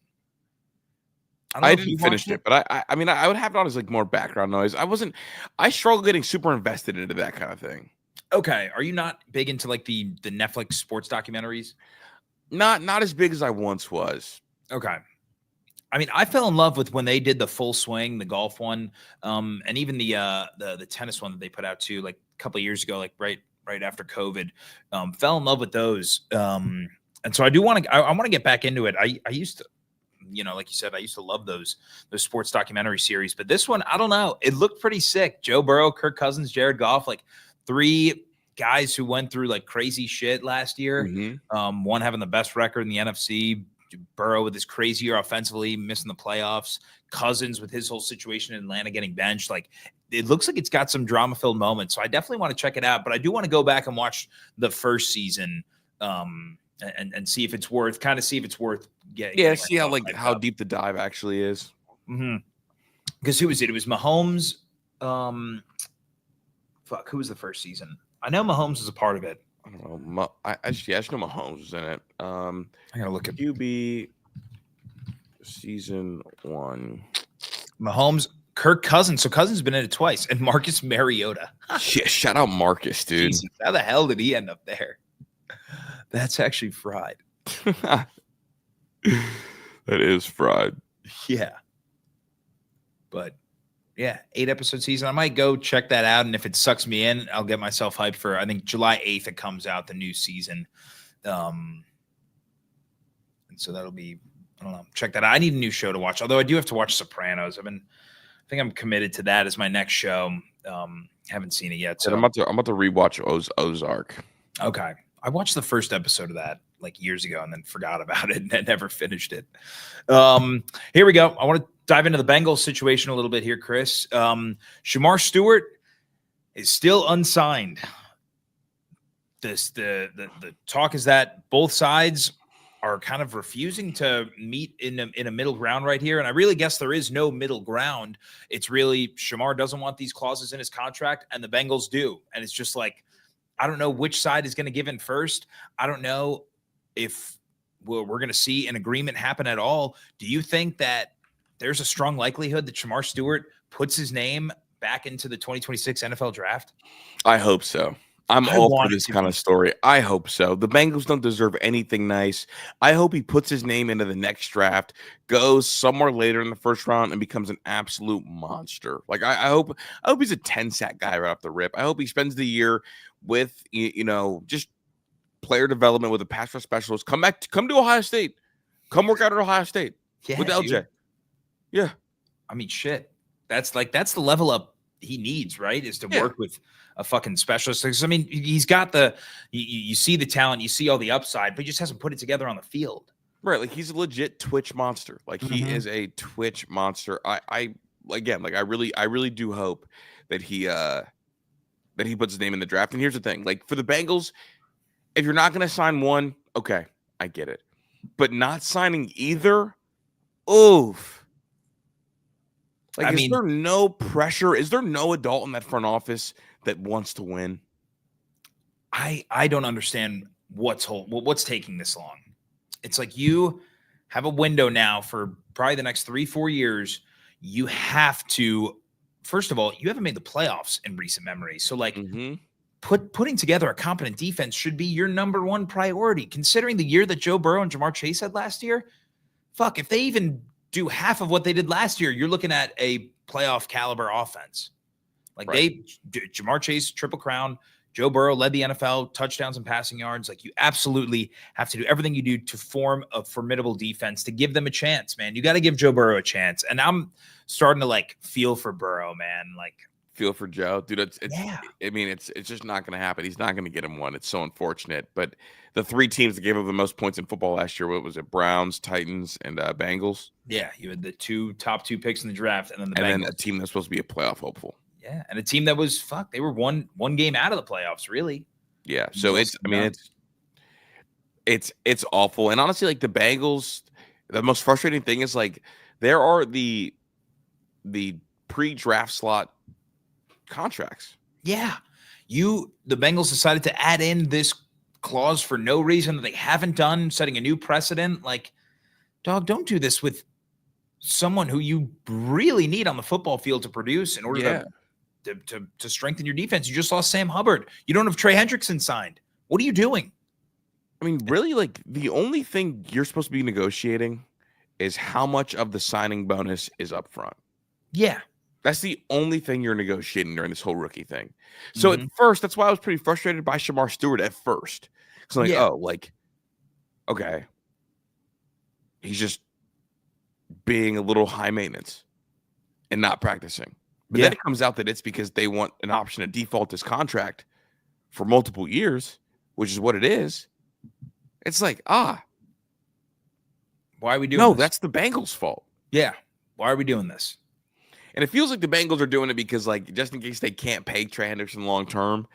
I didn't finish it, but I mean, I would have it on as like more background noise. I struggle getting super invested into that kind of thing. Okay. Are you not big into like the Netflix sports documentaries? Not as big as I once was. Okay. I mean, I fell in love with when they did the full swing, the golf one, and even the tennis one that they put out too, like a couple of years ago, like right after COVID. Fell in love with those, and so I do want to. I want to get back into it. I used to, like you said, I used to love those sports documentary series, but this one, I don't know. It looked pretty sick. Joe Burrow, Kirk Cousins, Jared Goff, like 3 guys who went through like crazy shit last year. Mm-hmm. One having the best record in the NFC. Burrow with his crazy year offensively, missing the playoffs. Cousins with his whole situation in Atlanta getting benched. Like, it looks like it's got some drama-filled moments. So I definitely want to check it out. But I do want to go back and watch the first season and see if it's worth getting. Yeah, see how deep the dive actually is. Because who was it? It was Mahomes. Who was the first season? I know Mahomes was a part of it. I don't know. I just know Mahomes was in it. I gotta look at QB season 1. Mahomes, Kirk Cousins. So Cousins has been in it twice, and Marcus Mariota. Yeah, shout out Marcus, dude. Jesus, how the hell did he end up there? That's actually fried. That is fried. Yeah. But yeah, 8-episode season. I might go check that out. And if it sucks me in, I'll get myself hyped for, I think July 8th, it comes out, the new season. And so that'll be, I don't know, check that out. I need a new show to watch. Although I do have to watch Sopranos. I think I'm committed to that as my next show. Haven't seen it yet. So I'm about to rewatch Ozark. Okay. I watched the first episode of that like years ago and then forgot about it and never finished it. Here we go. I want to dive into the Bengals situation a little bit here, Chris. Shemar Stewart is still unsigned. The talk is that both sides are kind of refusing to meet in a middle ground right here. And I really guess there is no middle ground. It's really Shemar doesn't want these clauses in his contract and the Bengals do. And it's just like, I don't know which side is going to give in first. I don't know if we're going to see an agreement happen at all. Do you think that there's a strong likelihood that Shemar Stewart puts his name back into the 2026 NFL draft? I hope so. I'm all for this kind of story. I hope so. The Bengals don't deserve anything nice. I hope he puts his name into the next draft, goes somewhere later in the first round, and becomes an absolute monster. Like I hope he's a 10-sack guy right off the rip. I hope he spends the year with just player development with a pass rush specialist. Come to Ohio State. Come work out at Ohio State with LJ. Dude. Yeah. I mean, shit. That's the level up he needs, right? Is to work with a fucking specialist. Because, I mean, he's got you see the talent, you see all the upside, but he just hasn't put it together on the field. Right. Like, he's a legit Twitch monster. Like, he is a Twitch monster. I really do hope that he puts his name in the draft. And here's the thing. Like, for the Bengals, if you're not going to sign one, okay, I get it. But not signing either, oof. Like, is there no pressure? Is there no adult in that front office that wants to win? I don't understand what's taking this long. It's like you have a window now for probably the next 3-4 years. You have to, first of all, you haven't made the playoffs in recent memory. So like putting together a competent defense should be your number one priority. Considering the year that Joe Burrow and Jamar Chase had last year, fuck, if they even do half of what they did last year, you're looking at a playoff caliber offense. Like Jamar Chase, Triple Crown, Joe Burrow led the NFL, touchdowns and passing yards. Like, you absolutely have to do everything you do to form a formidable defense, to give them a chance, man. You got to give Joe Burrow a chance. And I'm starting to like feel for Burrow, man. Like, feel for Joe, dude. I mean, it's just not going to happen. He's not going to get him one. It's so unfortunate. But the 3 teams that gave up the most points in football last year, what was it? Browns, Titans, and Bengals. Yeah, you had the top two picks in the draft, and then then a team that's supposed to be a playoff hopeful. Yeah, and a team that was they were one game out of the playoffs, really. Yeah, so it's awful. And honestly, like, the Bengals, the most frustrating thing is, like, there are the pre-draft slot contracts. Yeah. The Bengals decided to add in this clause for no reason that they haven't done, setting a new precedent. Like, dog, don't do this with someone who you really need on the football field to produce in order to strengthen your defense. You just lost Sam Hubbard. You don't have Trey Hendrickson signed. What are you doing? I mean, really, like, the only thing you're supposed to be negotiating is how much of the signing bonus is up front. Yeah. That's the only thing you're negotiating during this whole rookie thing. So at first, that's why I was pretty frustrated by Shemar Stewart at first. So like, oh, like, okay, he's just being a little high maintenance and not practicing. But then it comes out that it's because they want an option to default his contract for multiple years, which is what it is. It's like, why are we doing this? this? That's the Bengals' fault. Yeah. Why are we doing this? And it feels like the Bengals are doing it because, like, just in case they can't pay Trey Hendrickson long term,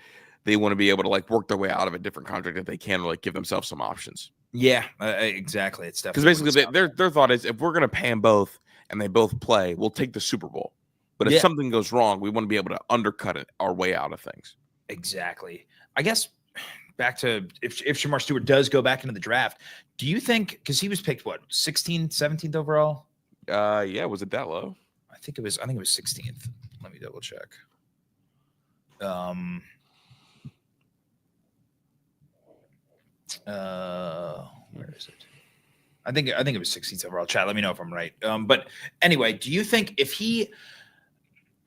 they want to be able to, like, work their way out of a different contract if they can, or, like, give themselves some options. Yeah, exactly. It's because definitely basically their thought is, if we're going to pay them both and they both play, we'll take the Super Bowl. But if something goes wrong, we want to be able to undercut it our way out of things. Exactly. I guess back to if Shemar Stewart does go back into the draft, do you think, because he was picked, what, 16th, 17th overall? Yeah, was it that low? I think it was 16th. Let me double check. Where is it? I think it was 16th overall. Chat, let me know if I'm right. But anyway, do you think if he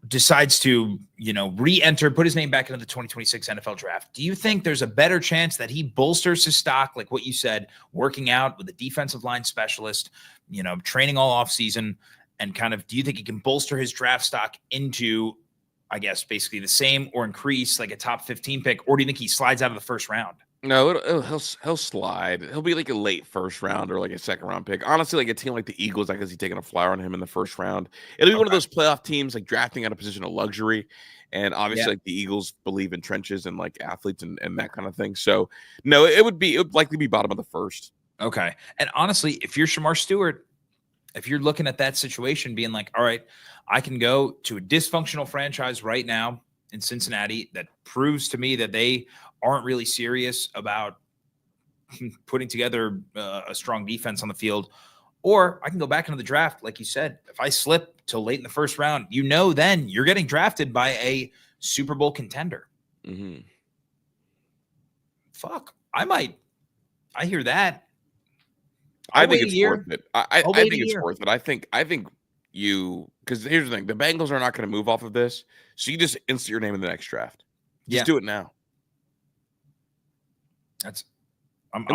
decides to, re-enter, put his name back into the 2026 NFL draft, do you think there's a better chance that he bolsters his stock, like what you said, working out with a defensive line specialist, training all offseason, and kind of, do you think he can bolster his draft stock into, I guess, basically the same or increase like a top 15 pick, or do you think he slides out of the first round? No, he'll slide. He'll be like a late first round or like a second round pick. Honestly, like a team like the Eagles, I guess he's taking a flyer on him in the first round. It'll be one of those playoff teams like drafting at a position of luxury. And obviously, like the Eagles believe in trenches and like athletes and that kind of thing. So no, it would likely be bottom of the first. Okay. And honestly, if you're Shemar Stewart, if you're looking at that situation being like, all right, I can go to a dysfunctional franchise right now in Cincinnati that proves to me that they aren't really serious about putting together a strong defense on the field, or I can go back into the draft. Like you said, if I slip till late in the first round, then you're getting drafted by a Super Bowl contender. Mm-hmm. Fuck. I hear that. I think it's worth it. I think it's worth it. I think because here's the thing, the Bengals are not going to move off of this. So you just insert your name in the next draft. Just do it now.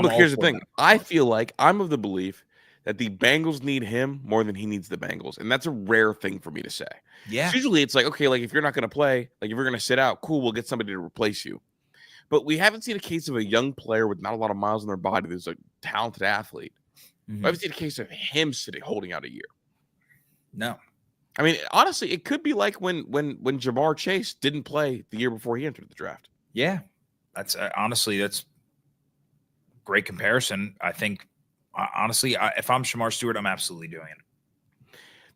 Here's the thing. I feel like I'm of the belief that the Bengals need him more than he needs the Bengals. And that's a rare thing for me to say. Yeah. So usually it's like, okay, like if you're not going to play, like if you're going to sit out, cool, we'll get somebody to replace you. But we haven't seen a case of a young player with not a lot of miles on their body that's a talented athlete. Mm-hmm. I haven't seen a case of him holding out a year. No. I mean, honestly, it could be like when Jamar Chase didn't play the year before he entered the draft. Yeah. That's honestly, that's great comparison. I think, honestly, if I'm Shemar Stewart, I'm absolutely doing it.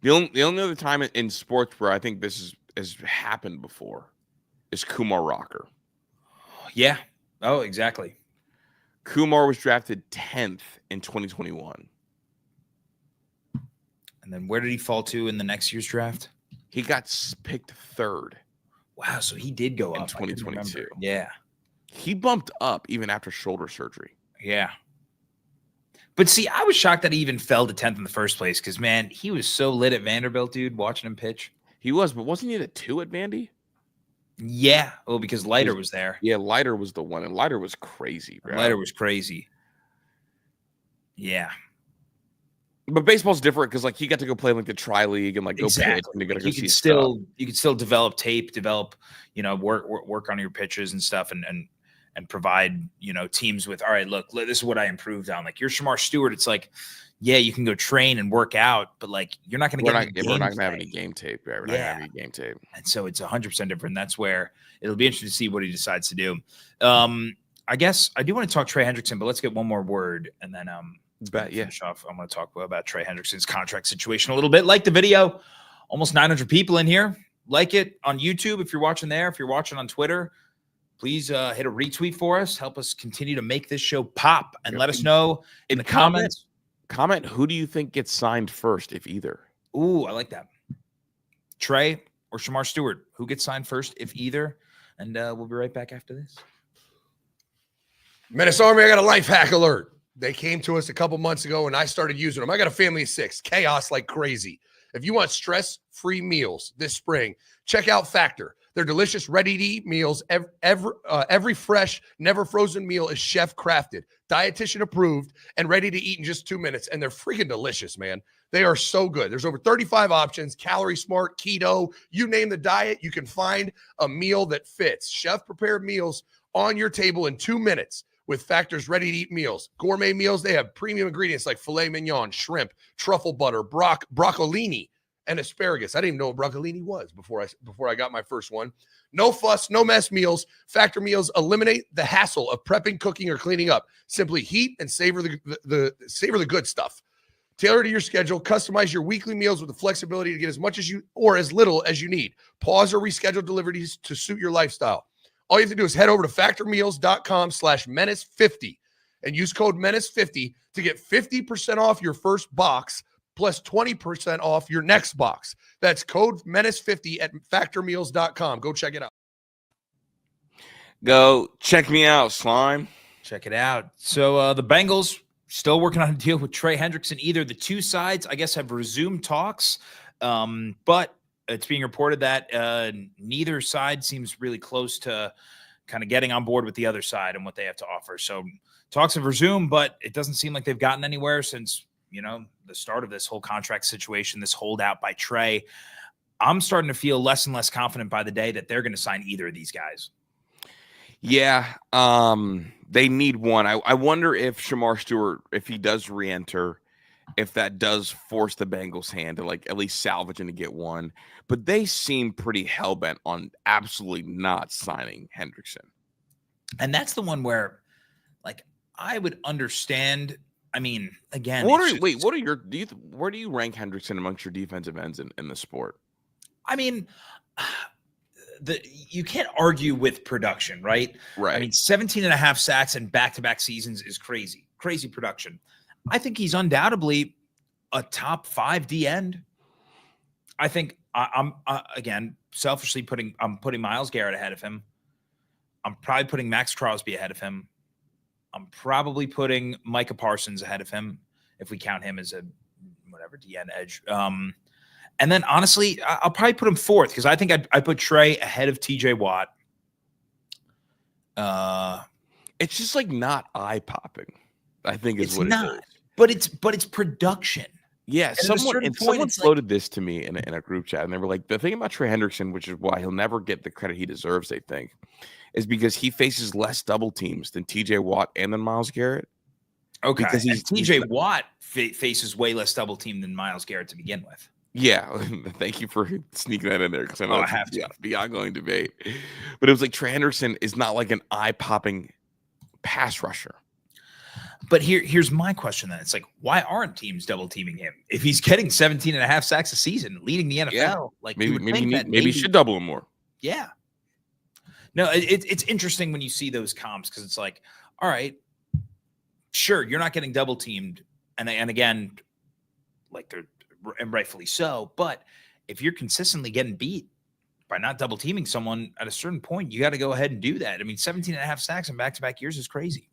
The only other time in sports where I think this has happened before is Kumar Rocker. Yeah. Oh, exactly. Kumar was drafted 10th in 2021. And then where did he fall to in the next year's draft? He got picked 3rd. Wow, so he did go in up 2022. Yeah. He bumped up even after shoulder surgery. Yeah. But see, I was shocked that he even fell to 10th in the first place because, man, he was so lit at Vanderbilt, dude, watching him pitch. He was, but wasn't he at 2 at Vandy? Yeah. Well, because Leiter was there. Yeah, Leiter was the one, and Leiter was crazy, bro. Leiter was crazy. Yeah. But baseball's different because, like, he got to go play like the Tri League and like go pitch, and you got to go see stuff. You could still develop tape, work on your pitches and stuff, and provide teams with, all right, look, this is what I improved on. Like, you're Shemar Stewart. It's like, yeah, you can go train and work out, but like you're not going to get. We're not going to have any game tape. We're not going to have any game tape, and so it's 100% different. That's where it'll be interesting to see what he decides to do. I guess I do want to talk Trey Hendrickson, but let's get one more word and then finish off. I'm going to talk about Trey Hendrickson's contract situation a little bit. Like the video, almost 900 people in here. Like it on YouTube if you're watching there. If you're watching on Twitter, please hit a retweet for us. Help us continue to make this show pop, and let us know in the comments. Comment, who do you think gets signed first, if either? Ooh, I like that. Trey or Shemar Stewart, who gets signed first, if either? And we'll be right back after this. Menace Army, I got a life hack alert. They came to us a couple months ago, and I started using them. I got a family of 6, chaos like crazy. If you want stress-free meals this spring, check out Factor. They're delicious, ready-to-eat meals. Every fresh, never frozen meal is chef-crafted, dietitian approved, and ready to eat in just 2 minutes. And they're freaking delicious, man. They are so good. There's over 35 options, calorie smart, keto, you name the diet, you can find a meal that fits. Chef-prepared meals on your table in 2 minutes. With Factor's ready-to-eat meals, gourmet meals, they have premium ingredients like filet mignon, shrimp, truffle butter, broccolini, and asparagus. I didn't even know what broccolini was before I got my first one. No fuss, no mess meals. Factor meals eliminate the hassle of prepping, cooking, or cleaning up. Simply heat and savor the good stuff. Tailor to your schedule. Customize your weekly meals with the flexibility to get as much as you or as little as you need. Pause or reschedule deliveries to suit your lifestyle. All you have to do is head over to factormeals.com/menace50 and use code menace50 to get 50% off your first box plus 20% off your next box. That's code menace50 at factormeals.com. Go check it out. Go check me out, Slime. Check it out. So the Bengals still working on a deal with Trey Hendrickson. Either the two sides, I guess, have resumed talks, but it's being reported that neither side seems really close to kind of getting on board with the other side and what they have to offer. So talks have resumed, but it doesn't seem like they've gotten anywhere since, the start of this whole contract situation, this holdout by Trey. I'm starting to feel less and less confident by the day that they're going to sign either of these guys. Yeah, they need one. I wonder if Shemar Stewart, if he does re-enter, if that does force the Bengals' hand to at least salvage and to get one. But they seem pretty hell-bent on absolutely not signing Hendrickson. And that's the one where, I would understand. I mean, again, where do you rank Hendrickson amongst your defensive ends in the sport? I mean, you can't argue with production, right? Right. I mean, 17 and a half sacks in back-to-back seasons is crazy production. I think he's undoubtedly a top 5 D end. I think I'm again, selfishly putting Myles Garrett ahead of him. I'm probably putting Max Crosby ahead of him. I'm probably putting Micah Parsons ahead of him if we count him as a whatever D end edge. And then honestly, I'll probably put him 4th because I think I put Trey ahead of TJ Watt. It's just not eye popping. I think is what not. It is. But it's production. Yeah, and someone floated this to me in a group chat, and they were like, the thing about Trey Hendrickson, which is why he'll never get the credit he deserves, they think, is because he faces less double teams than TJ Watt and then Myles Garrett. Okay, because TJ Watt faces way less double team than Myles Garrett to begin with. Yeah, thank you for sneaking that in there because I know I have to be ongoing debate. But it was Trey Hendrickson is not an eye-popping pass rusher. But here's my question then. It's why aren't teams double teaming him? If he's getting 17 and a half sacks a season, leading the NFL, maybe you should double him more. Yeah. No, it's interesting when you see those comps because it's all right, sure, you're not getting double teamed. And again, they're and rightfully so. But if you're consistently getting beat by not double teaming someone at a certain point, you got to go ahead and do that. I mean, 17 and a half sacks in back-to-back years is crazy.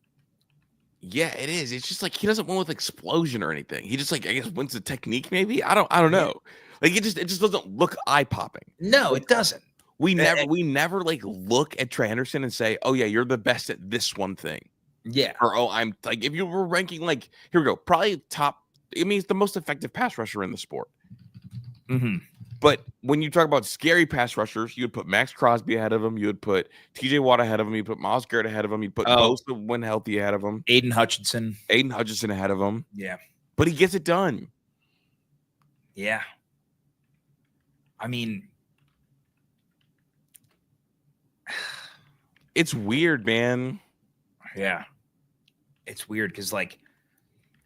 Yeah, it is. It's just he doesn't win with explosion or anything. He just I guess wins the technique. Maybe I don't know. It just doesn't look eye popping. No, it doesn't. We never look at Trey Hendrickson and say, oh yeah, you're the best at this one thing. Yeah. Or I'm if you were ranking here we go, probably top. I mean, he's the most effective pass rusher in the sport. Mm-hmm. But when you talk about scary pass rushers, you would put Max Crosby ahead of him. You would put TJ Watt ahead of him. You put Myles Garrett ahead of him. You put Bosa when healthy ahead of him. Aiden Hutchinson ahead of him. Yeah. But he gets it done. Yeah. I mean, it's weird, man. Yeah. It's weird because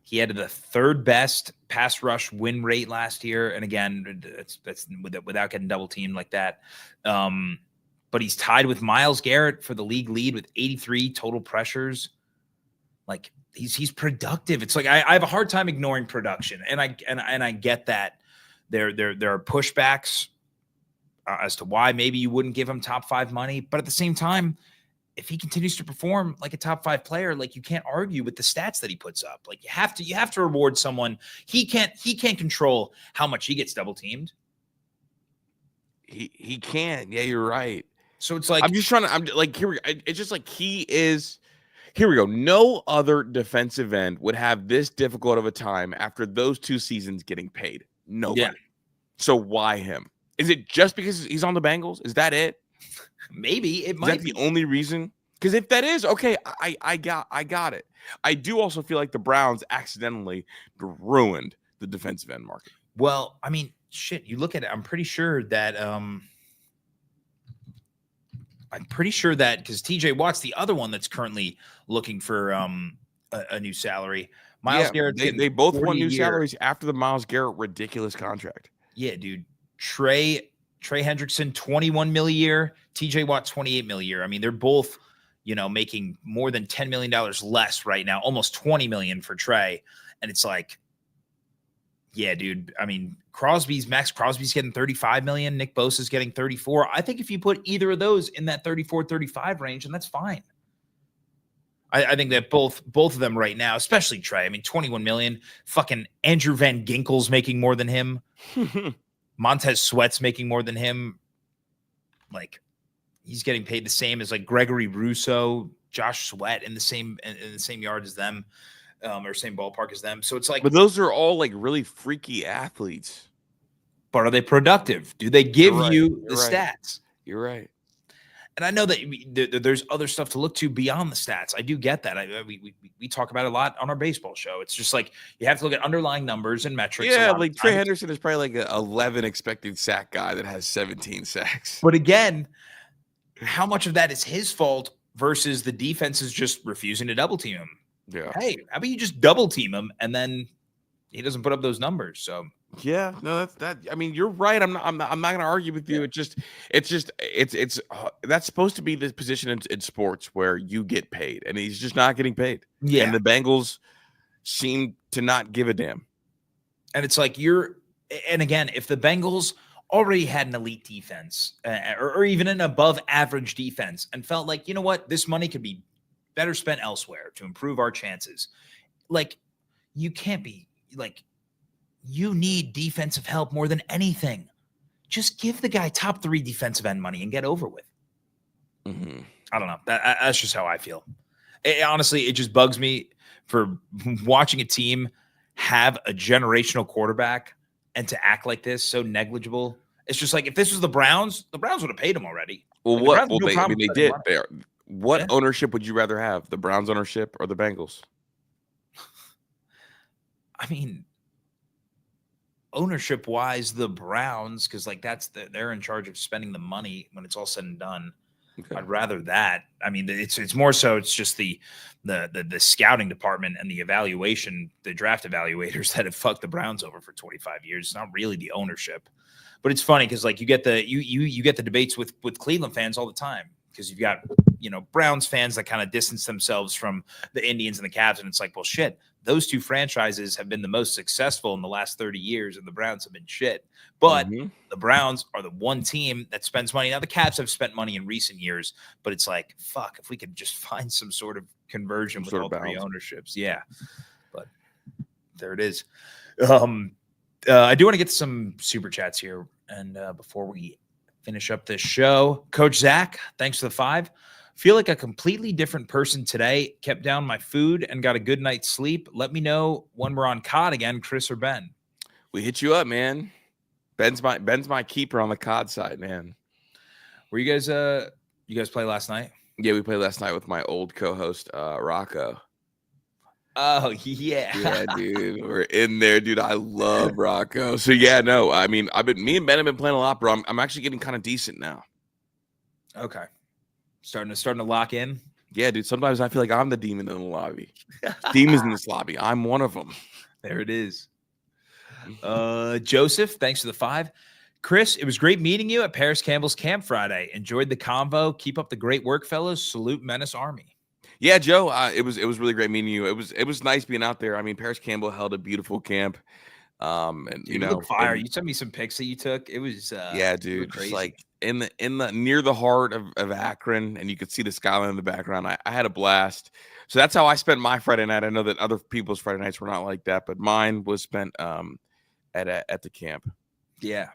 he had the 3rd best pass rush win rate last year. And again, that's without getting double teamed like that. But he's tied with Myles Garrett for the league lead with 83 total pressures. He's productive. It's I have a hard time ignoring production. And I get that there are pushbacks as to why maybe you wouldn't give him top 5 money. But at the same time, if he continues to perform like a top 5 player, like you can't argue with the stats that he puts up. Like you have to reward someone. He can't control how much he gets double teamed. He can't. Yeah, you're right. So it's like I'm like, here we go. It's just like he is. Here we go. No other defensive end would have this difficult of a time after those 2 seasons getting paid. Nobody. Yeah. So why him? Is it just because he's on the Bengals? Is that it? Maybe it might be the only reason. Because if that is okay, I got it. I do also feel like the Browns accidentally ruined the defensive end market. Well, I mean, shit. You look at it. I'm pretty sure that because TJ Watt's the other one that's currently looking for a new salary. Miles Garrett. They both won new salaries after the Myles Garrett ridiculous contract. Yeah, dude. Trey Hendrickson, $21 million a year. TJ Watt, $28 million a year. I mean, they're both, making more than $10 million less right now, almost $20 million for Trey. And it's like, yeah, dude. I mean, Max Crosby's getting $35 million. Nick Bosa's getting $34. I think if you put either of those in that 34, 35 range, and that's fine. I think that both of them right now, especially Trey. I mean, $21 million. Fucking Andrew Van Ginkel's making more than him. Montez Sweat's making more than him. Like, he's getting paid the same as like Gregory Rousseau, Josh Sweat in the same yard as them, or same ballpark as them. So it's like, but those are all like really freaky athletes. But are they productive? Do they give you the stats? You're right. And I know that there's other stuff to look to beyond the stats. I do get that. We talk about it a lot on our baseball show. It's just like you have to look at underlying numbers and metrics. Yeah, like Trey Henderson is probably like an 11 expected sack guy that has 17 sacks. But again, how much of that is his fault versus the defense is just refusing to double team him? Yeah. Hey, how about you just double team him and then he doesn't put up those numbers? So yeah, no, that's that. I mean, you're right. I'm not going to argue with you. It's that's supposed to be the position in sports where you get paid, and he's just not getting paid. Yeah, and the Bengals seem to not give a damn. And it's like and again, if the Bengals already had an elite defense or even an above average defense and felt like, you know what, this money could be better spent elsewhere to improve our chances. Like, you can't be like, you need defensive help more than anything. Just give the guy top 3 defensive end money and get over with. Mm-hmm. I don't know. That's just how I feel. Honestly, it just bugs me for watching a team have a generational quarterback and to act like this, so negligible. It's just like, if this was the Browns would have paid him already. Well, like they did. What ownership would you rather have, the Browns ownership or the Bengals? I mean, ownership wise, the Browns, because like they're in charge of spending the money when it's all said and done. Okay. I'd rather that. I mean, it's more so it's just the scouting department and the draft evaluators that have fucked the Browns over for 25 years. It's not really the ownership. But it's funny because like you get the debates with Cleveland fans all the time, because you've got Browns fans that kind of distance themselves from the Indians and the Cavs, and it's like, well, shit, those 2 franchises have been the most successful in the last 30 years, and the Browns have been shit. But the Browns are the one team that spends money. Now, the Cavs have spent money in recent years, but it's like, fuck, if we could just find some sort of conversion with all 3 ownerships. Yeah. But there it is. I do want to get to some super chats here. And before we finish up this show, Coach Zach, thanks for the 5. Feel like a completely different person today. Kept down my food and got a good night's sleep. Let me know when we're on COD again, Chris or Ben. We hit you up, man. Ben's my keeper on the COD side, man. Were you guys play last night? Yeah, we played last night with my old co-host, Rocco. Oh, yeah. Yeah, dude. We're in there, dude. I love Rocco. So, yeah, no, I mean, me and Ben have been playing a lot, bro. I'm actually getting kind of decent now. Okay. Starting to lock in. Yeah, dude. Sometimes I feel like I'm the demon in the lobby. Demons in this lobby. I'm one of them. There it is. Joseph, thanks for the 5. Chris, it was great meeting you at Paris Campbell's camp Friday. Enjoyed the convo. Keep up the great work, fellas. Salute Menace Army. Yeah, Joe. It was really great meeting you. It was nice being out there. I mean, Paris Campbell held a beautiful camp. And Dude, you look fire. You sent me some pics that you took. It was yeah, dude. Just like in the near the heart of Akron, and you could see the skyline in the background. I had a blast. So that's how I spent my Friday night. I know that other people's Friday nights were not like that, but mine was spent at the camp. Yeah,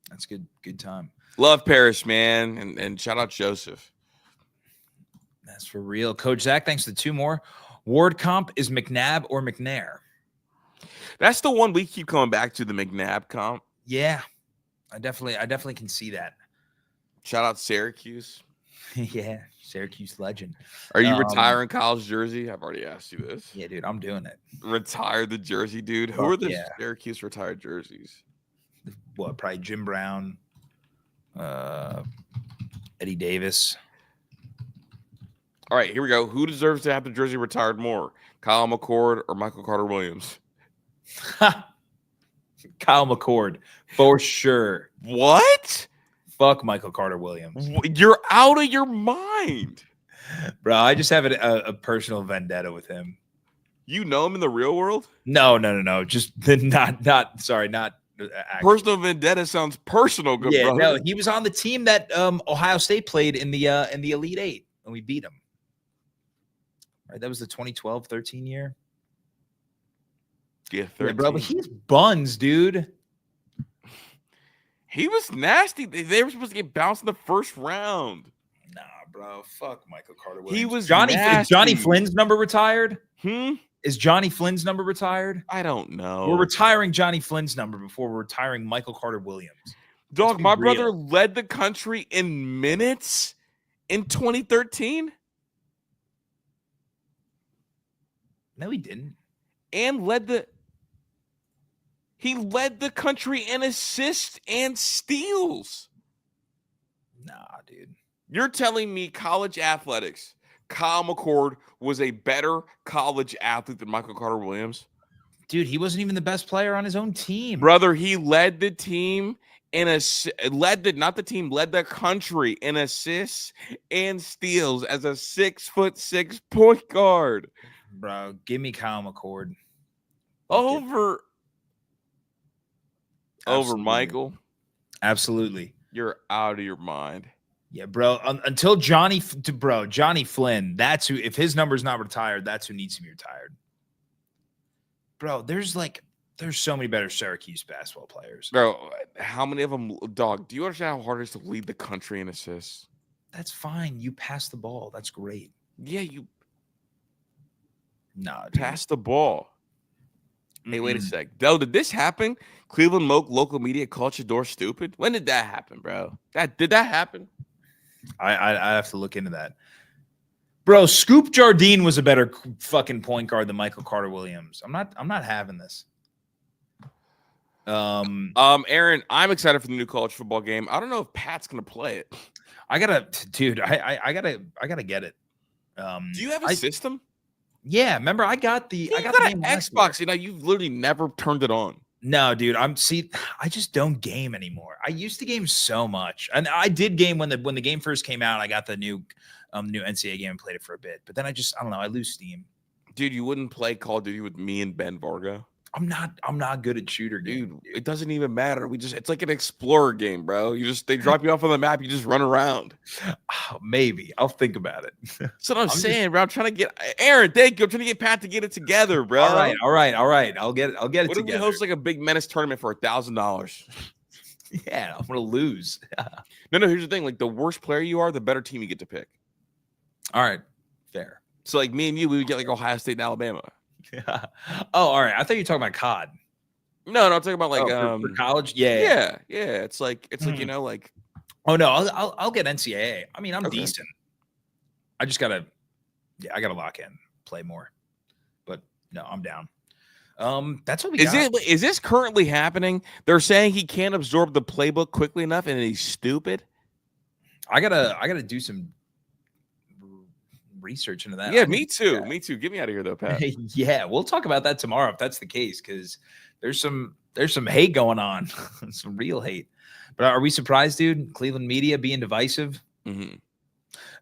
that's good time. Love Paris, man, and shout out Joseph. That's for real. Coach Zach, thanks to 2 more. Ward comp is McNabb or McNair? That's the one we keep coming back to, the McNabb comp. Yeah, I definitely can see that. Shout out Syracuse. Yeah, Syracuse legend. Are you retiring college jersey? I've already asked you this. Yeah, dude, I'm doing it. Retire the jersey, dude. Who are the Syracuse retired jerseys? What? Probably Jim Brown, Eddie Davis. All right, here we go. Who deserves to have the jersey retired more, Kyle McCord or Michael Carter Williams? Kyle McCord, for sure. What? Fuck Michael Carter Williams. You're out of your mind. Bro, I just have a personal vendetta with him. You know him in the real world? No. Just not sorry, not actually. Personal vendetta sounds personal, good brother. No, he was on the team that Ohio State played in the Elite Eight, and we beat him. Right, that was the 2012-13 year. Yeah, 13. Yeah, bro, but he's buns, dude. He was nasty. They were supposed to get bounced in the first round. Nah, bro. Fuck Michael Carter Williams. He was Johnny. nasty. Is Johnny Flynn's number retired? Hmm? Is Johnny Flynn's number retired? I don't know. We're retiring Johnny Flynn's number before we're retiring Michael Carter Williams. Dog, my brother led the country in minutes in 2013. No, he didn't. And he led the country in assists and steals. Nah, dude. You're telling me college athletics, Kyle McCord was a better college athlete than Michael Carter Williams? Dude, he wasn't even the best player on his own team. Brother, he led the team led the country in assists and steals as a 6'6" point guard. Bro, give me Kyle McCord. Over Michael. Absolutely. You're out of your mind. Yeah, bro. Until Johnny Flynn, that's who, if his number's not retired, that's who needs to be retired. Bro, there's so many better Syracuse basketball players. Bro, how many of them, dog, do you understand how hard it is to lead the country in assists? That's fine. You pass the ball. That's great. Yeah, you Nah, pass the ball. Hey, wait a sec. Del, did this happen? Cleveland local media called Shador stupid? When did that happen, bro? Did that happen? I have to look into that. Bro, Scoop Jardine was a better fucking point guard than Michael Carter Williams. I'm not having this. Aaron, I'm excited for the new college football game. I don't know if Pat's gonna play it. I gotta get it. Do you have a system? Yeah, remember I got the an Xbox. You know, you've literally never turned it on. No, dude. I just don't game anymore. I used to game so much, and I did game when the game first came out. I got the new NCAA game and played it for a bit, but then I don't know. I lose steam. Dude, you wouldn't play Call of Duty with me and Ben Varga? I'm not good at shooter games. Dude, it doesn't even matter. It's like an explorer game, bro. They drop you off on the map, you just run around. Oh, maybe. I'll think about it. That's what I'm saying, bro. I'm trying to get Aaron, thank you. I'm trying to get Pat to get it together, bro. All right. I'll get it what together. What if we host like a big menace tournament for $1,000? Yeah, I'm gonna lose. No, here's the thing. Like, the worse player you are, the better team you get to pick. All right, fair. So like me and you, we would get like Ohio State and Alabama. Yeah. Oh, all right. I thought you were talking about COD. No, I'm talking about like for college. Yeah. It's like you know, like. Oh no, I'll get NCAA. I mean, I'm decent. I just gotta lock in, play more. But no, I'm down. That's what we got. Is this currently happening? They're saying he can't absorb the playbook quickly enough, and he's stupid. I gotta do some research into that. Yeah, me too. Get me out of here though, Pat. Yeah, we'll talk about that tomorrow if that's the case, because there's some hate going on, some real hate. But are we surprised, dude? Cleveland media being divisive. Mm-hmm.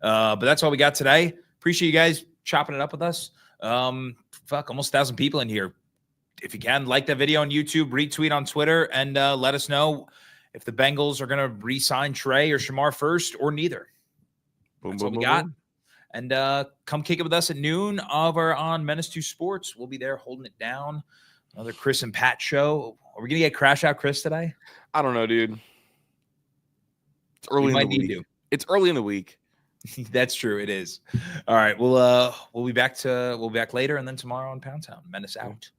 But that's all we got today. Appreciate you guys chopping it up with us. Almost 1,000 people in here. If you can, like that video on YouTube, retweet on Twitter, and let us know if the Bengals are going to re-sign Trey or Shemar first or neither. That's what we got. And come kick it with us at noon over on Menace 2 Sports. We'll be there holding it down. Another Chris and Pat show. Are we going to get Crash Out Chris today? I don't know, dude. It's early in the week. It's early in the week. That's true. It is. All right. We'll be back later, and then tomorrow on Pound Town. Menace out.